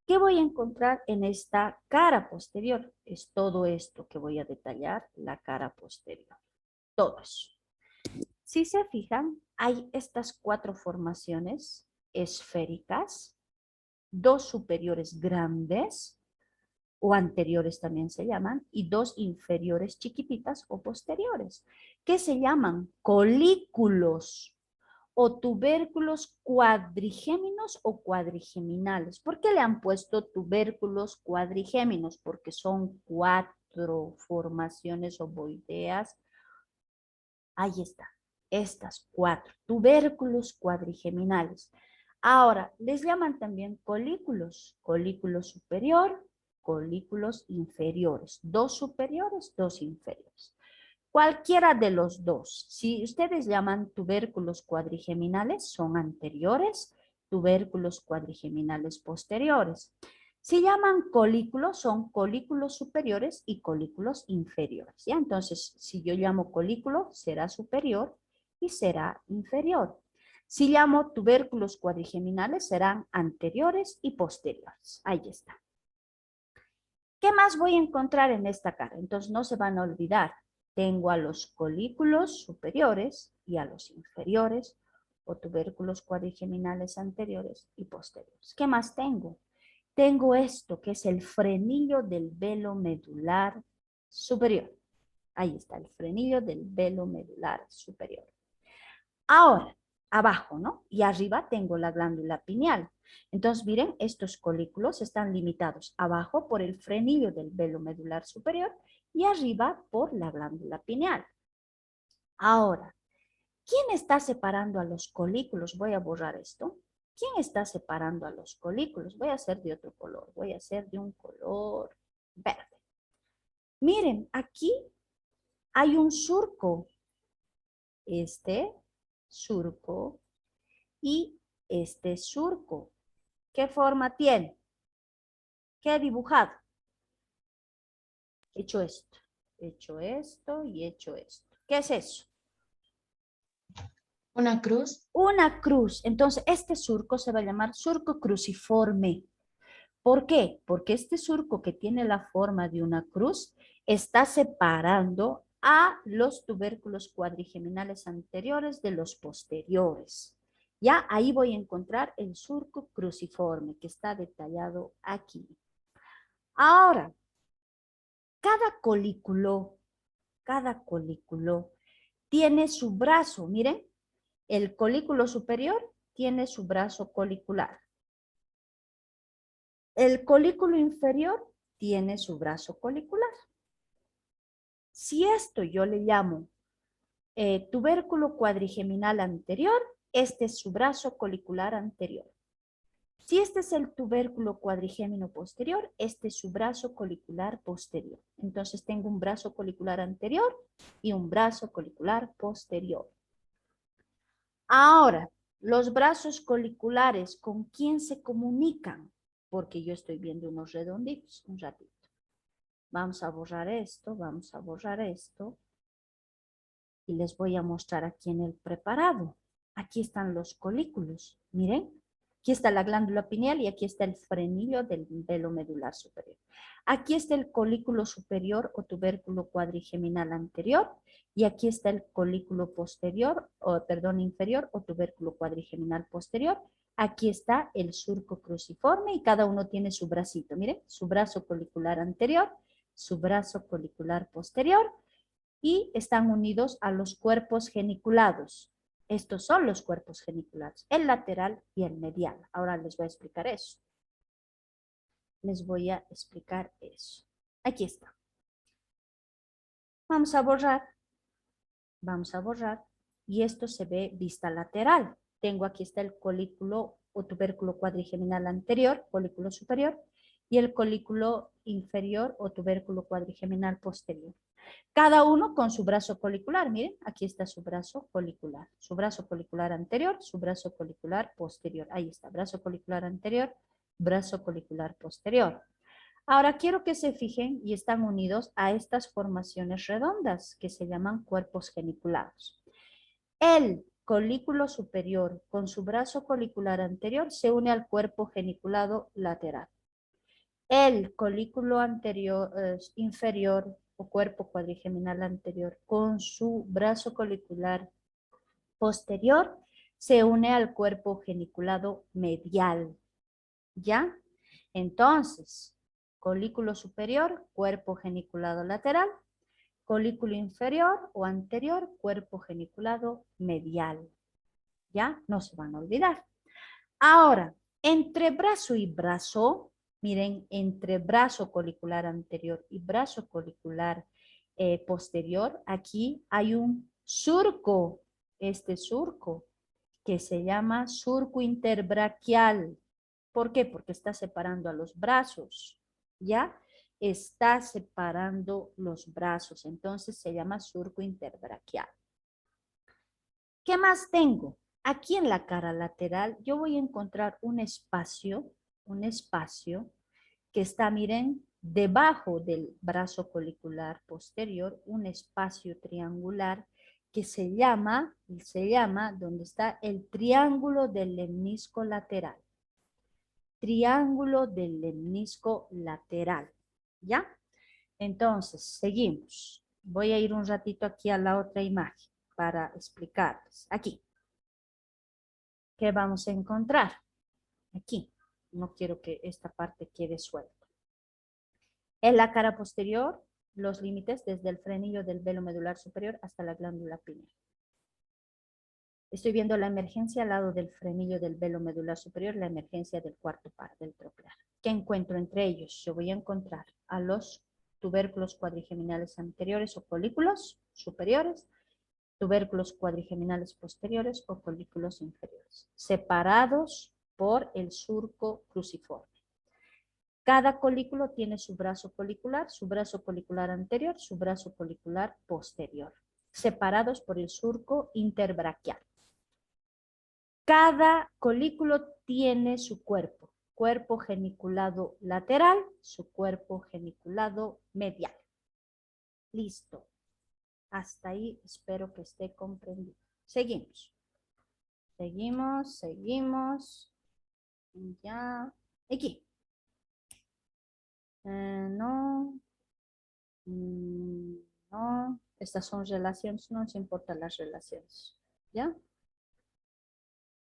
¿Qué voy a encontrar en esta cara posterior? Es todo esto que voy a detallar, la cara posterior. Todo eso. Si se fijan, hay estas 4 formaciones esféricas, 2 superiores grandes, o anteriores también se llaman, y 2 inferiores chiquititas o posteriores, que se llaman colículos o tubérculos cuadrigéminos o cuadrigeminales. ¿Por qué le han puesto tubérculos cuadrigéminos? Porque son 4 formaciones ovoideas. Ahí está, estas 4, tubérculos cuadrigeminales. Ahora, les llaman también colículo superior, colículos inferiores, 2 superiores, 2 inferiores. Cualquiera de los dos, si ustedes llaman tubérculos cuadrigeminales, son anteriores, tubérculos cuadrigeminales posteriores. Si llaman colículos, son colículos superiores y colículos inferiores, ¿ya? Entonces, si yo llamo colículo, será superior y será inferior. Si llamo tubérculos cuadrigeminales, serán anteriores y posteriores. Ahí está. ¿Qué más voy a encontrar en esta cara? Entonces, no se van a olvidar. Tengo a los colículos superiores y a los inferiores, o tubérculos cuadrigeminales anteriores y posteriores. ¿Qué más tengo? Tengo esto, que es el frenillo del velo medular superior. Ahí está, el frenillo del velo medular superior. Ahora, abajo, ¿no? Y arriba tengo la glándula pineal. Entonces, miren, estos colículos están limitados abajo por el frenillo del velo medular superior y arriba por la glándula pineal. Ahora, ¿quién está separando a los colículos? Voy a borrar esto. ¿Quién está separando a los colículos? Voy a hacer de otro color. Voy a hacer de un color verde. Miren, aquí hay un surco. Este surco y este surco. ¿Qué forma tiene? ¿Qué he dibujado? He hecho esto y he hecho esto. ¿Qué es eso? Una cruz. Una cruz. Entonces, este surco se va a llamar surco cruciforme. ¿Por qué? Porque este surco que tiene la forma de una cruz está separando a los tubérculos cuadrigeminales anteriores de los posteriores. Ya ahí voy a encontrar el surco cruciforme que está detallado aquí. Ahora, cada colículo tiene su brazo. Miren, el colículo superior tiene su brazo colicular. El colículo inferior tiene su brazo colicular. Si esto yo le llamo tubérculo cuadrigeminal anterior, este es su brazo colicular anterior. Si este es el tubérculo cuadrigémino posterior, este es su brazo colicular posterior. Entonces tengo un brazo colicular anterior y un brazo colicular posterior. Ahora, los brazos coliculares, ¿con quién se comunican? Porque yo estoy viendo unos redonditos, un ratito. Vamos a borrar esto, vamos a borrar esto. Y les voy a mostrar aquí en el preparado. Aquí están los colículos, miren. Aquí está la glándula pineal y aquí está el frenillo del velo medular superior. Aquí está el colículo superior o tubérculo cuadrigeminal anterior y aquí está el colículo posterior, inferior o tubérculo cuadrigeminal posterior. Aquí está el surco cruciforme y cada uno tiene su bracito. Miren, su brazo colicular anterior, su brazo colicular posterior y están unidos a los cuerpos geniculados. Estos son los cuerpos geniculados, el lateral y el medial. Ahora les voy a explicar eso. Les voy a explicar eso. Aquí está. Vamos a borrar. Vamos a borrar. Y esto se ve vista lateral. Tengo aquí está el colículo o tubérculo cuadrigeminal anterior, colículo superior, y el colículo inferior o tubérculo cuadrigeminal posterior. Cada uno con su brazo colicular. Miren, aquí está su brazo colicular. Su brazo colicular anterior, su brazo colicular posterior. Ahí está, brazo colicular anterior, brazo colicular posterior. Ahora quiero que se fijen y están unidos a estas formaciones redondas que se llaman cuerpos geniculados. El colículo superior con su brazo colicular anterior se une al cuerpo geniculado lateral. El colículo anterior, inferior o cuerpo cuadrigeminal anterior con su brazo colicular posterior se une al cuerpo geniculado medial. ¿Ya? Entonces, colículo superior, cuerpo geniculado lateral, colículo inferior o anterior, cuerpo geniculado medial. ¿Ya? No se van a olvidar. Ahora, entre brazo y brazo, miren, entre brazo colicular anterior y brazo colicular posterior, aquí hay un surco, este surco, que se llama surco interbraquial. ¿Por qué? Porque está separando a los brazos, ¿ya? Está separando los brazos, entonces se llama surco interbraquial. ¿Qué más tengo? Aquí en la cara lateral yo voy a encontrar un espacio que está, miren, debajo del brazo colicular posterior, un espacio triangular que se llama, donde está el triángulo del lemnisco lateral. Triángulo del lemnisco lateral, ¿ya? Entonces, seguimos. Voy a ir un ratito aquí a la otra imagen para explicarles. Aquí. ¿Qué vamos a encontrar? Aquí. No quiero que esta parte quede suelta. En la cara posterior, los límites desde el frenillo del velo medular superior hasta la glándula pineal. Estoy viendo la emergencia al lado del frenillo del velo medular superior, la emergencia del cuarto par del trocar. ¿Qué encuentro entre ellos? Yo voy a encontrar a los tubérculos cuadrigeminales anteriores o colículos superiores, tubérculos cuadrigeminales posteriores o colículos inferiores, separados por el surco cruciforme. Cada colículo tiene su brazo colicular anterior, su brazo colicular posterior, separados por el surco interbraquial. Cada colículo tiene su cuerpo geniculado lateral, su cuerpo geniculado medial. Listo. Hasta ahí espero que esté comprendido. Seguimos. Seguimos. Ya. Aquí. No. No. Estas son relaciones, no nos importan las relaciones. ¿Ya?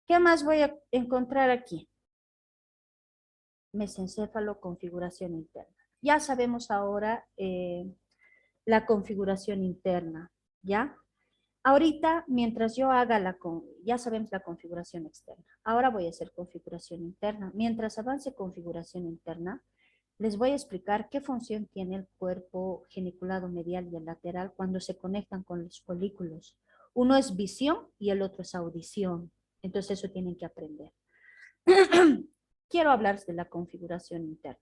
¿Qué más voy a encontrar aquí? Mesencéfalo, configuración interna. Ya sabemos ahora la configuración interna, ¿ya? Ahorita, mientras yo haga ya sabemos la configuración externa. Ahora voy a hacer configuración interna. Mientras avance configuración interna, les voy a explicar qué función tiene el cuerpo geniculado medial y el lateral cuando se conectan con los folículos Uno es visión y el otro es audición. Entonces eso tienen que aprender. Quiero hablar de la configuración interna.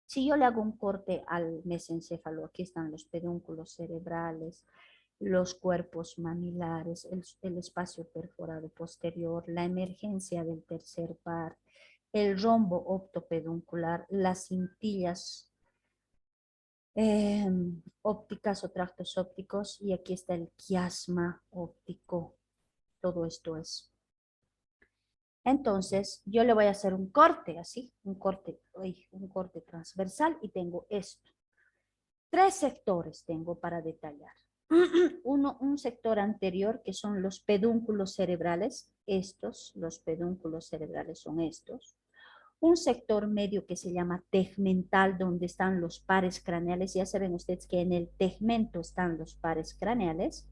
Si yo le hago un corte al mesencéfalo, aquí están los pedúnculos cerebrales, los cuerpos mamilares, el espacio perforado posterior, la emergencia del tercer par, el rombo optopeduncular, las cintillas ópticas o tractos ópticos, y aquí está el quiasma óptico. Todo esto es. Entonces, yo le voy a hacer un corte, así, un corte transversal, y tengo esto. 3 sectores tengo para detallar. Un sector anterior, que son los pedúnculos cerebrales, los pedúnculos cerebrales son estos. Un sector medio que se llama tegmental, donde están los pares craneales. Ya saben ustedes que en el tegmento están los pares craneales.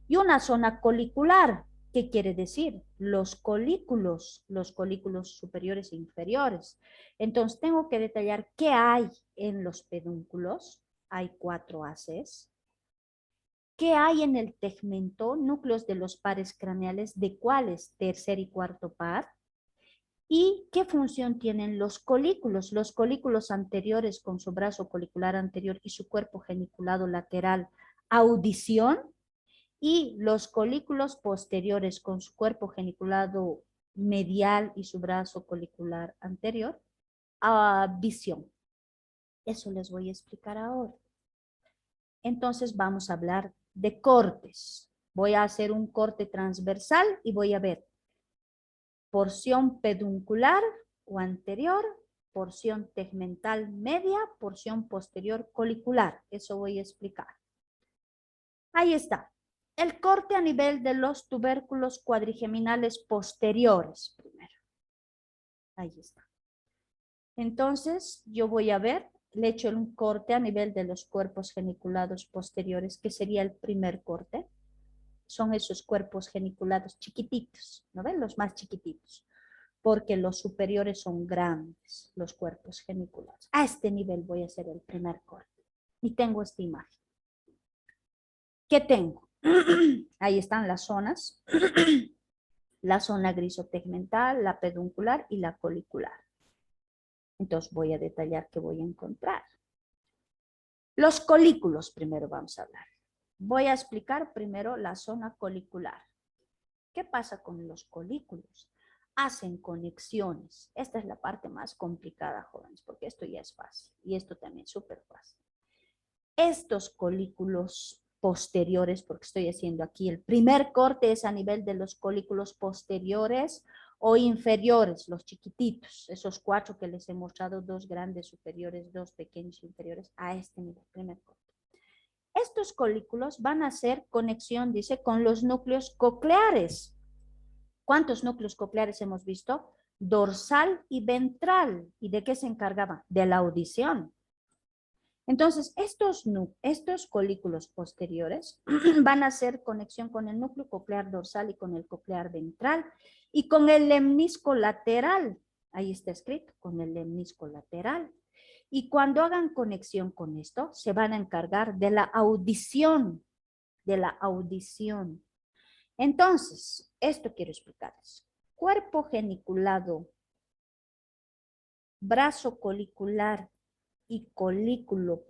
Y una zona colicular. ¿Qué quiere decir? Los colículos superiores e inferiores. Entonces, tengo que detallar qué hay en los pedúnculos. Hay 4 haces. ¿Qué hay en el tegmento? Núcleos de los pares craneales. ¿De cuáles? Tercer y cuarto par. ¿Y qué función tienen los colículos? Los colículos anteriores con su brazo colicular anterior y su cuerpo geniculado lateral, audición. Y los colículos posteriores con su cuerpo geniculado medial y su brazo colicular anterior, visión. Eso les voy a explicar ahora. Entonces vamos a hablar de cortes. Voy a hacer un corte transversal y voy a ver porción peduncular o anterior, porción tegmental media, porción posterior colicular. Eso voy a explicar. Ahí está. El corte a nivel de los tubérculos cuadrigeminales posteriores primero. Ahí está. Entonces, yo voy a ver, le echo un corte a nivel de los cuerpos geniculados posteriores, que sería el primer corte. Son esos cuerpos geniculados chiquititos, ¿no ven? Los más chiquititos, porque los superiores son grandes, los cuerpos geniculados. A este nivel voy a hacer el primer corte. Y tengo esta imagen. ¿Qué tengo? Ahí están las zonas. La zona grisotegmental, la peduncular y la colicular. Entonces voy a detallar qué voy a encontrar. Los colículos primero vamos a hablar. Voy a explicar primero la zona colicular. ¿Qué pasa con los colículos? Hacen conexiones. Esta es la parte más complicada, jóvenes, porque esto ya es fácil y esto también es súper fácil. Estos colículos posteriores, porque estoy haciendo aquí el primer corte, es a nivel de los colículos posteriores o inferiores, los chiquititos, esos 4 que les he mostrado, 2 grandes superiores, 2 pequeños inferiores, a este nivel, primer corte. Estos colículos van a hacer conexión, dice, con los núcleos cocleares. ¿Cuántos núcleos cocleares hemos visto? Dorsal y ventral. ¿Y de qué se encargaban? De la audición. Entonces, estos colículos posteriores van a hacer conexión con el núcleo coclear dorsal y con el coclear ventral y con el lemnisco lateral. Ahí está escrito, con el lemnisco lateral. Y cuando hagan conexión con esto, se van a encargar de la audición, Entonces, esto quiero explicarles. Cuerpo geniculado, brazo colicular y colículo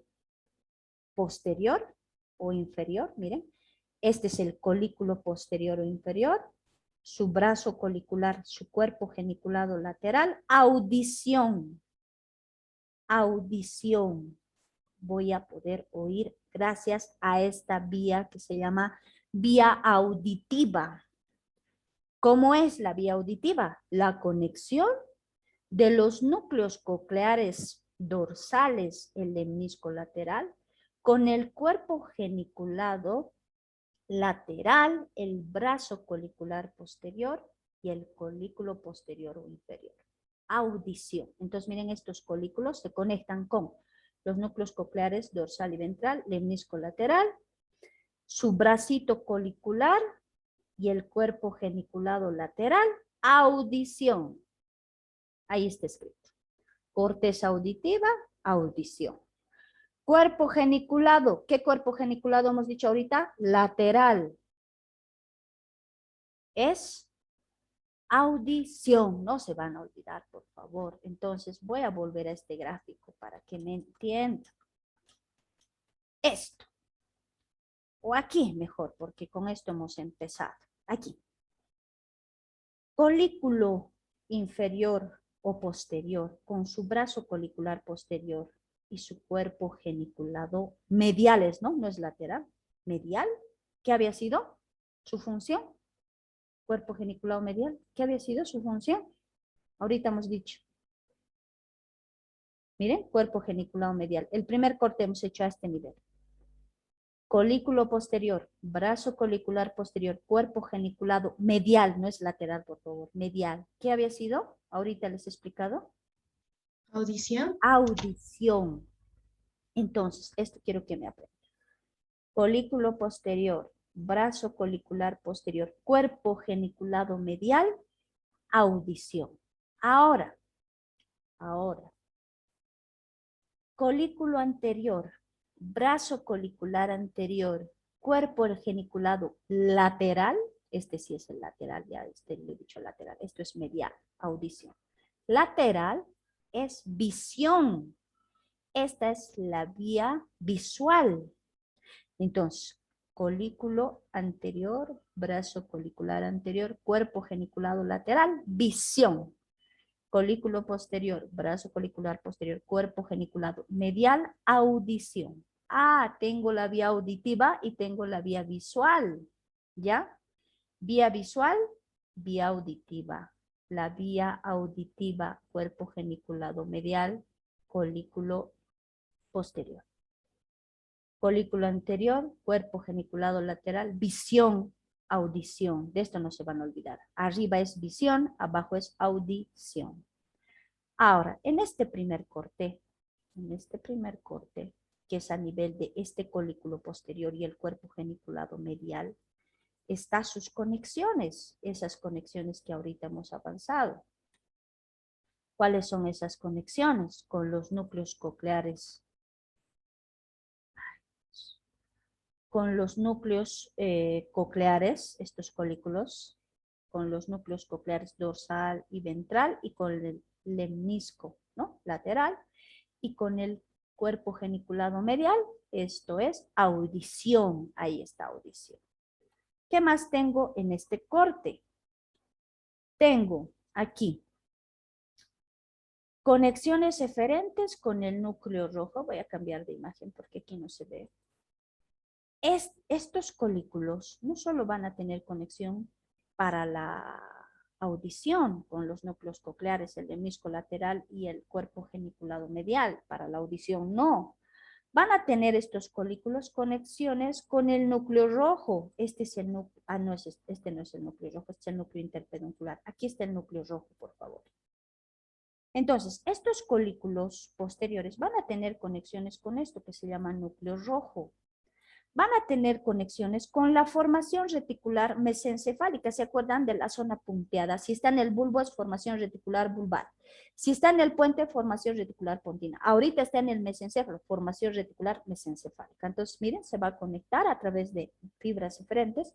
posterior o inferior, miren. Este es el colículo posterior o inferior, su brazo colicular, su cuerpo geniculado lateral, audición. Voy a poder oír gracias a esta vía que se llama vía auditiva. ¿Cómo es la vía auditiva? La conexión de los núcleos cocleares dorsales, el lemnisco lateral, con el cuerpo geniculado lateral, el brazo colicular posterior y el colículo posterior o inferior. Audición. Entonces, miren, estos colículos se conectan con los núcleos cocleares dorsal y ventral, lemnisco lateral, su bracito colicular y el cuerpo geniculado lateral, audición. Ahí está escrito. Corteza auditiva, audición. Cuerpo geniculado. ¿Qué cuerpo geniculado hemos dicho ahorita? Lateral. es audición. No se van a olvidar, por favor. Entonces voy a volver a este gráfico para que me entiendan. Esto. O aquí mejor, porque con esto hemos empezado. Aquí. Colículo inferior o posterior con su brazo colicular posterior y su cuerpo geniculado mediales, ¿no? No es lateral, medial. ¿Qué había sido su función? Cuerpo geniculado medial. ¿Qué había sido su función? Ahorita hemos dicho. Miren, cuerpo geniculado medial. El primer corte hemos hecho a este nivel. Colículo posterior, brazo colicular posterior, cuerpo geniculado medial, no es lateral, por favor, medial. ¿Qué había sido? Ahorita les he explicado. Audición. Audición. Entonces, esto quiero que me aprendan. Colículo posterior, brazo colicular posterior, cuerpo geniculado medial, audición. Ahora, colículo anterior, brazo colicular anterior, cuerpo geniculado lateral, este sí es el lateral, ya este le he dicho lateral, esto es medial, audición. Lateral es visión. Esta es la vía visual. Entonces, colículo anterior, brazo colicular anterior, cuerpo geniculado lateral, visión. Colículo posterior, brazo colicular posterior, cuerpo geniculado medial, audición. Ah, tengo la vía auditiva y tengo la vía visual. ¿Ya? Vía visual, vía auditiva. La vía auditiva, cuerpo geniculado medial, colículo posterior. Colículo anterior, cuerpo geniculado lateral, visión, audición. De esto no se van a olvidar. Arriba es visión, abajo es audición. Ahora, en este primer corte, que es a nivel de este colículo posterior y el cuerpo geniculado medial, están sus conexiones, esas conexiones que ahorita hemos avanzado. ¿Cuáles son esas conexiones? Con los núcleos cocleares. Con los núcleos cocleares, estos colículos, con los núcleos cocleares dorsal y ventral y con el lemnisco, ¿no? Lateral y con el cuerpo geniculado medial, esto es audición, ahí está audición. ¿Qué más tengo en este corte? Tengo aquí conexiones eferentes con el núcleo rojo, voy a cambiar de imagen porque aquí no se ve. Estos colículos no solo van a tener conexión para la audición con los núcleos cocleares, el lemnisco lateral y el cuerpo geniculado medial, para la audición no. Van a tener estos colículos conexiones con el núcleo rojo. Este es el núcleo, no, este no es el núcleo rojo, este es el núcleo interpeduncular. Aquí está el núcleo rojo, por favor. Entonces, estos colículos posteriores van a tener conexiones con esto que se llama núcleo rojo. Van a tener conexiones con la formación reticular mesencefálica. ¿Se acuerdan de la zona punteada? Si está en el bulbo es formación reticular bulbar. Si está en el puente, formación reticular pontina. Ahorita está en el mesencéfalo, formación reticular mesencefálica. Entonces, miren, se va a conectar a través de fibras eferentes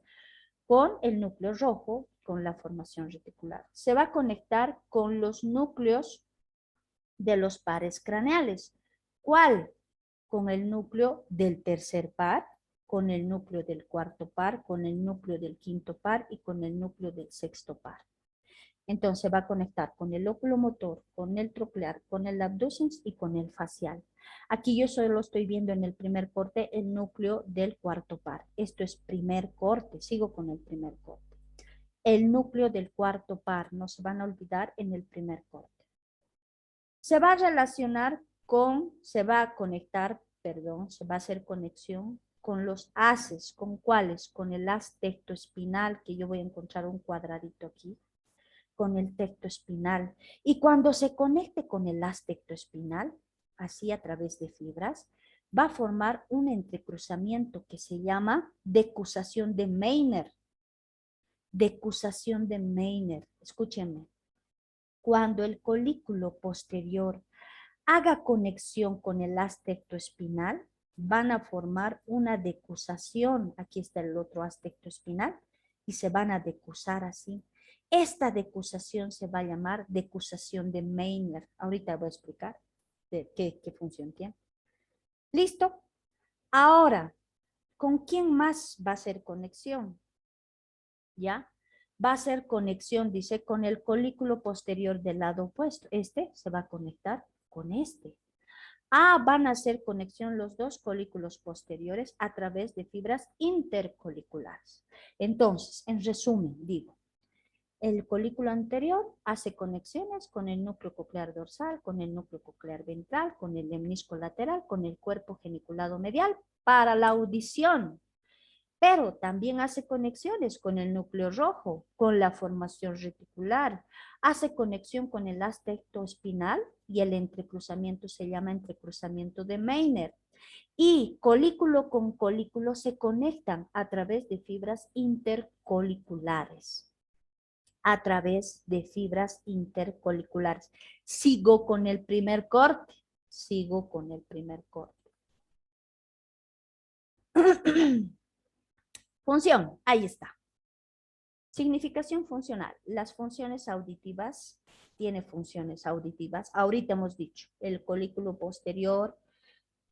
con el núcleo rojo, con la formación reticular. Se va a conectar con los núcleos de los pares craneales. ¿Cuál? Con el núcleo del tercer par, con el núcleo del cuarto par, con el núcleo del quinto par y con el núcleo del sexto par. Entonces va a conectar con el oculomotor, con el troclear, con el abducens y con el facial. Aquí yo solo estoy viendo en el primer corte el núcleo del cuarto par. Esto es primer corte, sigo con el primer corte. El núcleo del cuarto par, no se van a olvidar en el primer corte. Se va a relacionar se va a conectar, perdón, se va a hacer conexión con los haces. ¿Con cuáles? Con el haz tectoespinal, que yo voy a encontrar un cuadradito aquí, con el tectoespinal. Y cuando se conecte con el haz tectoespinal, así a través de fibras, va a formar un entrecruzamiento que se llama decusación de Meiner. Decusación de Meiner. Escúchenme. Cuando el colículo posterior haga conexión con el haz tectoespinal, van a formar una decusación. Aquí está el otro haz tectoespinal. y se van a decusar así. Esta decusación se va a llamar decusación de Meiner. Ahorita voy a explicar qué función tiene. ¿Listo? Ahora, ¿con quién más va a ser conexión? ¿Ya? Va a ser conexión, dice, con el colículo posterior del lado opuesto. Este se va a conectar con este. Van a hacer conexión los dos colículos posteriores a través de fibras intercoliculares. Entonces, en resumen, digo, el colículo anterior hace conexiones con el núcleo coclear dorsal, con el núcleo coclear ventral, con el lemnisco lateral, con el cuerpo geniculado medial para la audición. Pero también hace conexiones con el núcleo rojo, con la formación reticular, hace conexión con el aspecto espinal y el entrecruzamiento se llama entrecruzamiento de Meiner. Y colículo con colículo se conectan a través de fibras intercoliculares. A través de fibras intercoliculares. Sigo con el primer corte. Sigo con el primer corte. Función, ahí está. Significación funcional. Las funciones auditivas, tiene funciones auditivas. Ahorita hemos dicho, el colículo posterior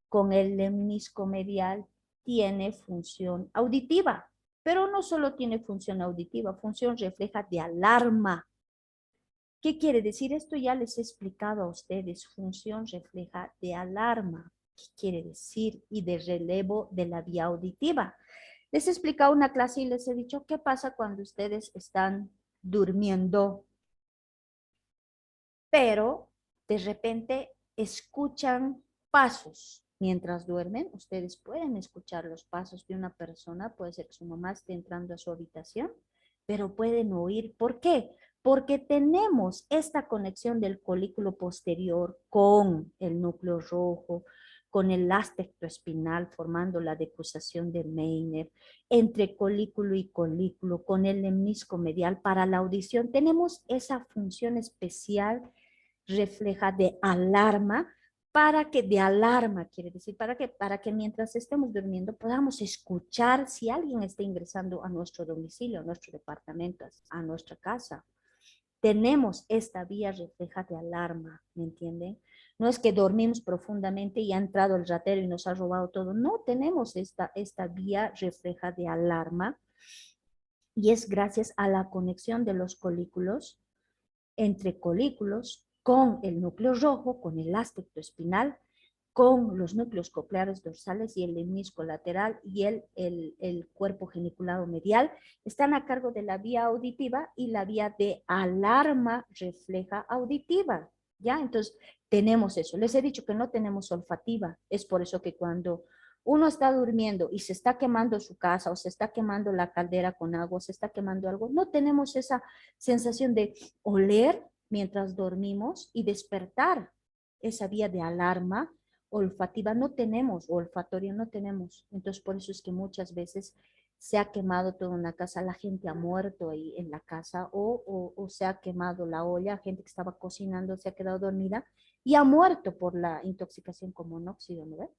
con el lemnisco medial tiene función auditiva, pero no solo tiene función auditiva, función refleja de alarma. ¿Qué quiere decir? Esto ya les he explicado a ustedes, función refleja de alarma. ¿Qué quiere decir? Y de relevo de la vía auditiva. Les he explicado una clase y les he dicho, ¿qué pasa cuando ustedes están durmiendo? Pero de repente escuchan pasos. Mientras duermen, ustedes pueden escuchar los pasos de una persona, puede ser que su mamá esté entrando a su habitación, pero pueden oír. ¿Por qué? Porque tenemos esta conexión del colículo posterior con el núcleo rojo, con el aspecto espinal, formando la decusación de Meiner, entre colículo y colículo, con el lemnisco medial para la audición. Tenemos esa función especial refleja de alarma, de alarma quiere decir, para que mientras estemos durmiendo podamos escuchar si alguien está ingresando a nuestro domicilio, a nuestro departamento, a nuestra casa. Tenemos esta vía refleja de alarma, ¿me entienden? No es que dormimos profundamente y ha entrado el ratero y nos ha robado todo. No, tenemos esta vía refleja de alarma y es gracias a la conexión de los colículos entre colículos con el núcleo rojo, con el aspecto espinal, con los núcleos cocleares dorsales y el lemnisco lateral y el cuerpo geniculado medial, están a cargo de la vía auditiva y la vía de alarma refleja auditiva. ¿Ya? Entonces, tenemos eso. Les he dicho que no tenemos olfativa. Es por eso que cuando uno está durmiendo y se está quemando su casa o se está quemando la caldera con agua, se está quemando algo, no tenemos esa sensación de oler mientras dormimos y despertar. Esa vía de alarma olfativa no tenemos, o olfatoria no tenemos. Entonces, por eso es que muchas veces se ha quemado toda una casa, la gente ha muerto ahí en la casa o se ha quemado la olla, gente que estaba cocinando se ha quedado dormida y ha muerto por la intoxicación con monóxido, ¿no ve?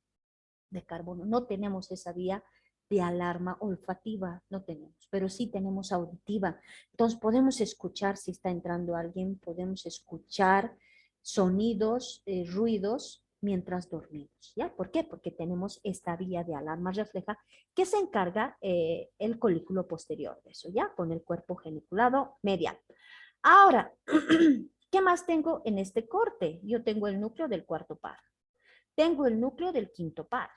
De carbono. No tenemos esa vía de alarma olfativa, no tenemos, pero sí tenemos auditiva. Entonces podemos escuchar si está entrando alguien, podemos escuchar sonidos, ruidos mientras dormimos, ¿ya? ¿Por qué? Porque tenemos esta vía de alarma refleja que se encarga el colículo posterior de eso, ¿ya? Con el cuerpo geniculado medial. Ahora, ¿qué más tengo en este corte? Yo tengo el núcleo del cuarto par. Tengo el núcleo del quinto par,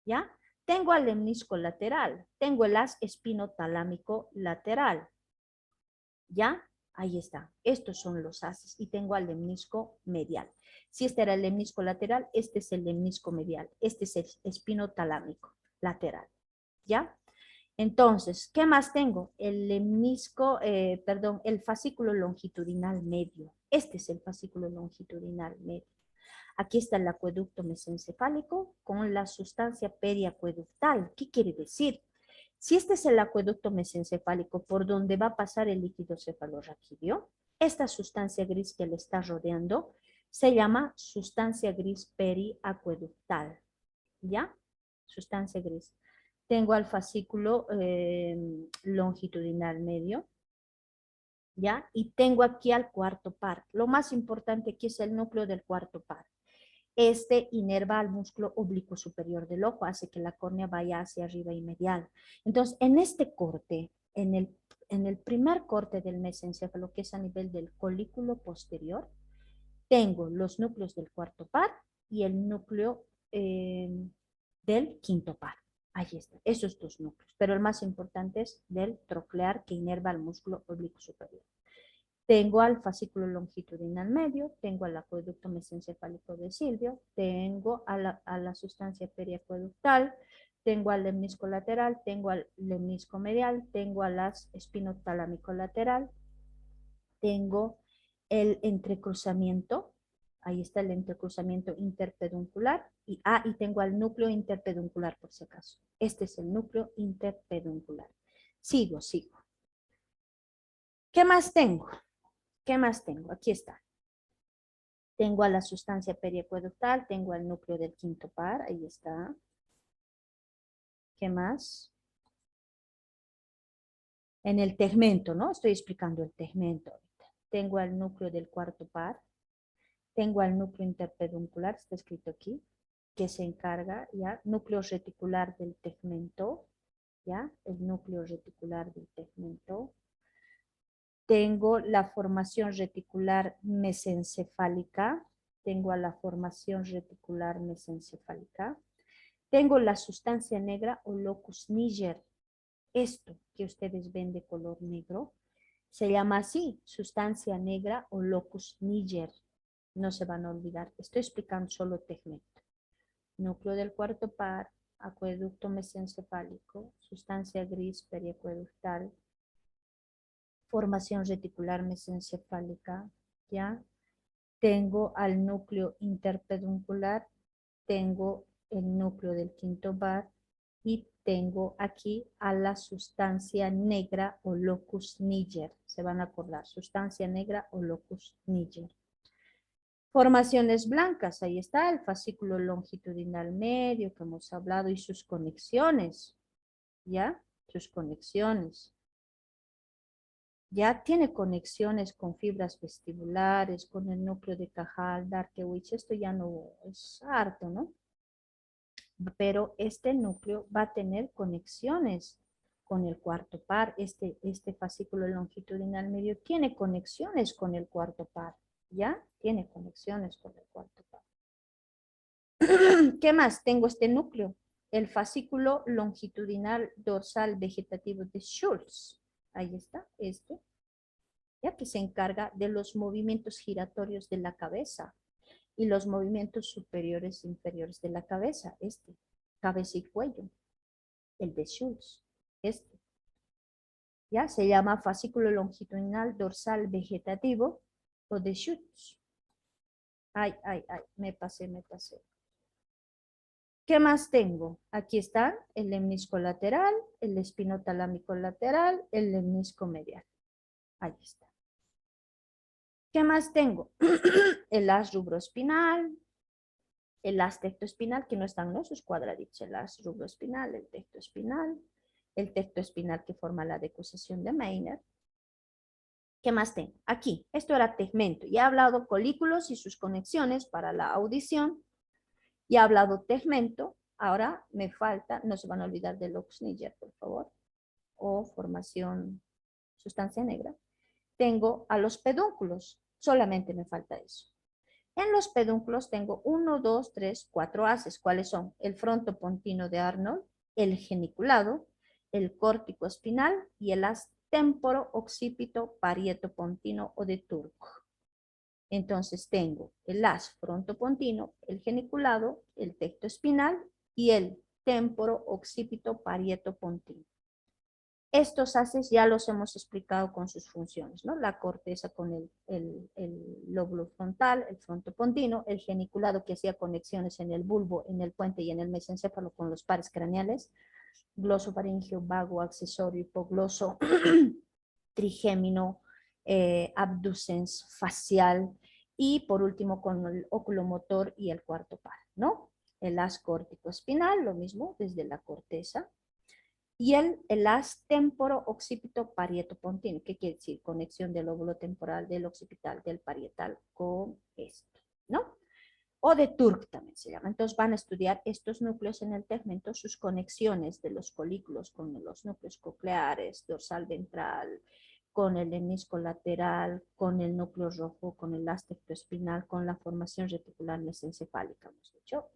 ¿ya? Tengo al lemnisco lateral, tengo el haz espinotalámico lateral, ¿ya? Ahí está, estos son los haces y tengo al lemnisco medial. Si este era el lemnisco lateral, este es el lemnisco medial, este es el espinotalámico lateral, ¿ya? Entonces, ¿qué más tengo? El lemnisco, el fascículo longitudinal medio. Este es el fascículo longitudinal medio. Aquí está el acueducto mesencefálico con la sustancia periacueductal. ¿Qué quiere decir? Si este es el acueducto mesencefálico por donde va a pasar el líquido cefalorraquídeo, esta sustancia gris que le está rodeando se llama sustancia gris periacueductal. ¿Ya? Sustancia gris. tengo al fascículo longitudinal medio, ¿ya? Y tengo aquí al cuarto par. Lo más importante aquí es el núcleo del cuarto par. Este inerva al músculo oblicuo superior del ojo, hace que la córnea vaya hacia arriba y medial. Entonces, en este corte, en el primer corte del mesencéfalo, que es a nivel del colículo posterior, tengo los núcleos del cuarto par y el núcleo del quinto par. Ahí está, esos dos núcleos. Pero el más importante es del troclear que inerva al músculo oblicuo superior. Tengo al fascículo longitudinal medio, tengo al acueducto mesencefálico de Silvio, tengo a la sustancia periacueductal, tengo al lemnisco lateral, tengo al lemnisco medial, tengo a las espinotalámico lateral, tengo el entrecruzamiento, ahí está el entrecruzamiento interpeduncular, y tengo al núcleo interpeduncular por si acaso. Este es el núcleo interpeduncular. Sigo. ¿Qué más tengo? ¿Qué más tengo? Aquí está. Tengo a la sustancia periacueductal, tengo al núcleo del quinto par, ahí está. ¿Qué más? En el tegmento, ¿no? Estoy explicando el tegmento ahorita. Tengo al núcleo del cuarto par, tengo al núcleo interpeduncular, está escrito aquí, que se encarga, ¿ya? Núcleo reticular del tegmento, ¿ya? El núcleo reticular del tegmento. Tengo la formación reticular mesencefálica, tengo a la formación reticular mesencefálica. Tengo la sustancia negra o locus niger. Esto que ustedes ven de color negro se llama así, sustancia negra o locus niger. No se van a olvidar. Estoy explicando solo tegmento. Núcleo del cuarto par, acueducto mesencefálico, sustancia gris periacueductal, formación reticular mesencefálica, ¿ya? Tengo al núcleo interpeduncular, tengo el núcleo del quinto par y tengo aquí a la sustancia negra o locus niger. Se van a acordar, sustancia negra o locus niger. Formaciones blancas, ahí está el fascículo longitudinal medio que hemos hablado y sus conexiones, ¿ya? Sus conexiones. Ya tiene conexiones con fibras vestibulares, con el núcleo de Cajal, Darkewich, esto ya no es harto, ¿no? Pero este núcleo va a tener conexiones con el cuarto par. Este fascículo longitudinal medio tiene conexiones con el cuarto par, ¿ya? Tiene conexiones con el cuarto par. ¿Qué más? Tengo este núcleo, el fascículo longitudinal dorsal vegetativo de Schultz. Ahí está, ya que se encarga de los movimientos giratorios de la cabeza y los movimientos superiores e inferiores de la cabeza, cabeza y cuello, el de Schultz, ya se llama fascículo longitudinal dorsal vegetativo o de Schultz. Ay, me pasé. ¿Qué más tengo? Aquí están el lemnisco lateral, el espinotalámico lateral, el lemnisco medial. Ahí está. ¿Qué más tengo? El haz rubroespinal, el haz tectoespinal, que no están ¿no? sus cuadraditos, el haz rubroespinal, el tecto espinal que forma la decusación de Meiner. ¿Qué más tengo? Aquí, esto era tegmento. Ya he hablado colículos y sus conexiones para la audición. Ya he hablado tegmento. Ahora me falta, no se van a olvidar del locus niger, por favor, o formación sustancia negra. Tengo a los pedúnculos, solamente me falta eso. En los pedúnculos tengo 1, 2, 3, 4 haces. ¿Cuáles son? El frontopontino de Arnold, el geniculado, el córtico espinal y el haz temporo, occipito, parieto pontino o de Turco. Entonces tengo el haz frontopontino, el geniculado, el tecto espinal y el temporo, occipito, parieto pontino. Estos haces ya los hemos explicado con sus funciones, ¿no? La corteza con el lóbulo frontal, el frontopontino, el geniculado que hacía conexiones en el bulbo, en el puente y en el mesencéfalo con los pares craneales, glosofaringeo, vago, accesorio, hipogloso, trigémino, abducens, facial y por último con el oculomotor y el cuarto par, ¿no? El haz córtico espinal, lo mismo desde la corteza. y el haz temporo-occipito parieto-pontino. ¿Qué quiere decir? Conexión del lóbulo temporal, del occipital, del parietal con esto, ¿no? O de Turk también se llama. Entonces van a estudiar estos núcleos en el tegmento, sus conexiones de los colículos con los núcleos cocleares, dorsal ventral, con el hemisco lateral, con el núcleo rojo, con el aspecto espinal, con la formación reticular mesencefálica, hemos dicho.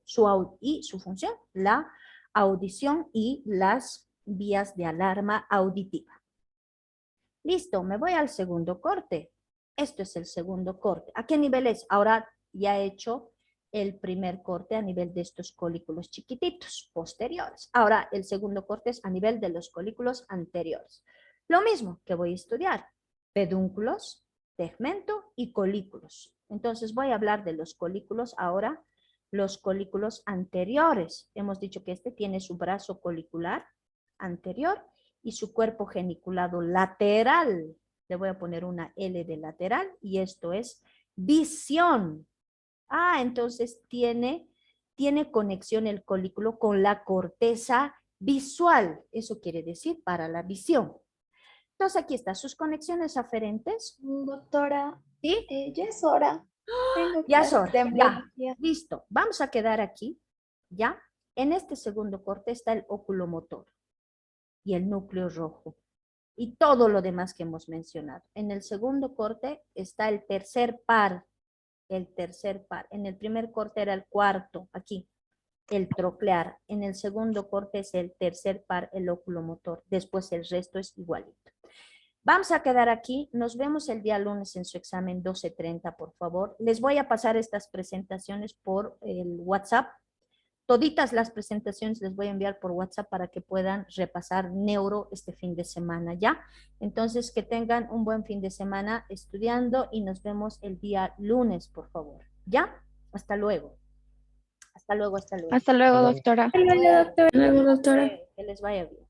Y su función, la audición y las vías de alarma auditiva. Listo, me voy al segundo corte. Esto es el segundo corte. ¿A qué nivel es? Ahora ya he hecho el primer corte a nivel de estos colículos chiquititos, posteriores. Ahora el segundo corte es a nivel de los colículos anteriores. Lo mismo que voy a estudiar, pedúnculos, tegmento y colículos. Entonces voy a hablar de los colículos ahora, los colículos anteriores. Hemos dicho que este tiene su brazo colicular anterior y su cuerpo geniculado lateral. Le voy a poner una L de lateral y esto es visión. Entonces tiene conexión el colículo con la corteza visual. Eso quiere decir para la visión. Entonces aquí están sus conexiones aferentes. Doctora, ¿Sí? ya es hora. Tengo Ya es clases hora. de Ya, embriología. listo. Vamos a quedar aquí, ¿ya? En este segundo corte está el oculomotor y el núcleo rojo y todo lo demás que hemos mencionado. En el segundo corte está el tercer par. En el primer corte era el cuarto, aquí, el troclear. En el segundo corte es el tercer par, el oculomotor. Después el resto es igualito. Vamos a quedar aquí. Nos vemos el día lunes en su examen 12:30, por favor. Les voy a pasar estas presentaciones por el WhatsApp. Toditas las presentaciones les voy a enviar por WhatsApp para que puedan repasar neuro este fin de semana, ¿ya? Entonces, que tengan un buen fin de semana estudiando y nos vemos el día lunes, por favor, ¿ya? Hasta luego. Hasta luego, hasta luego. Hasta luego, doctora. Hasta luego, doctora. Que les vaya bien.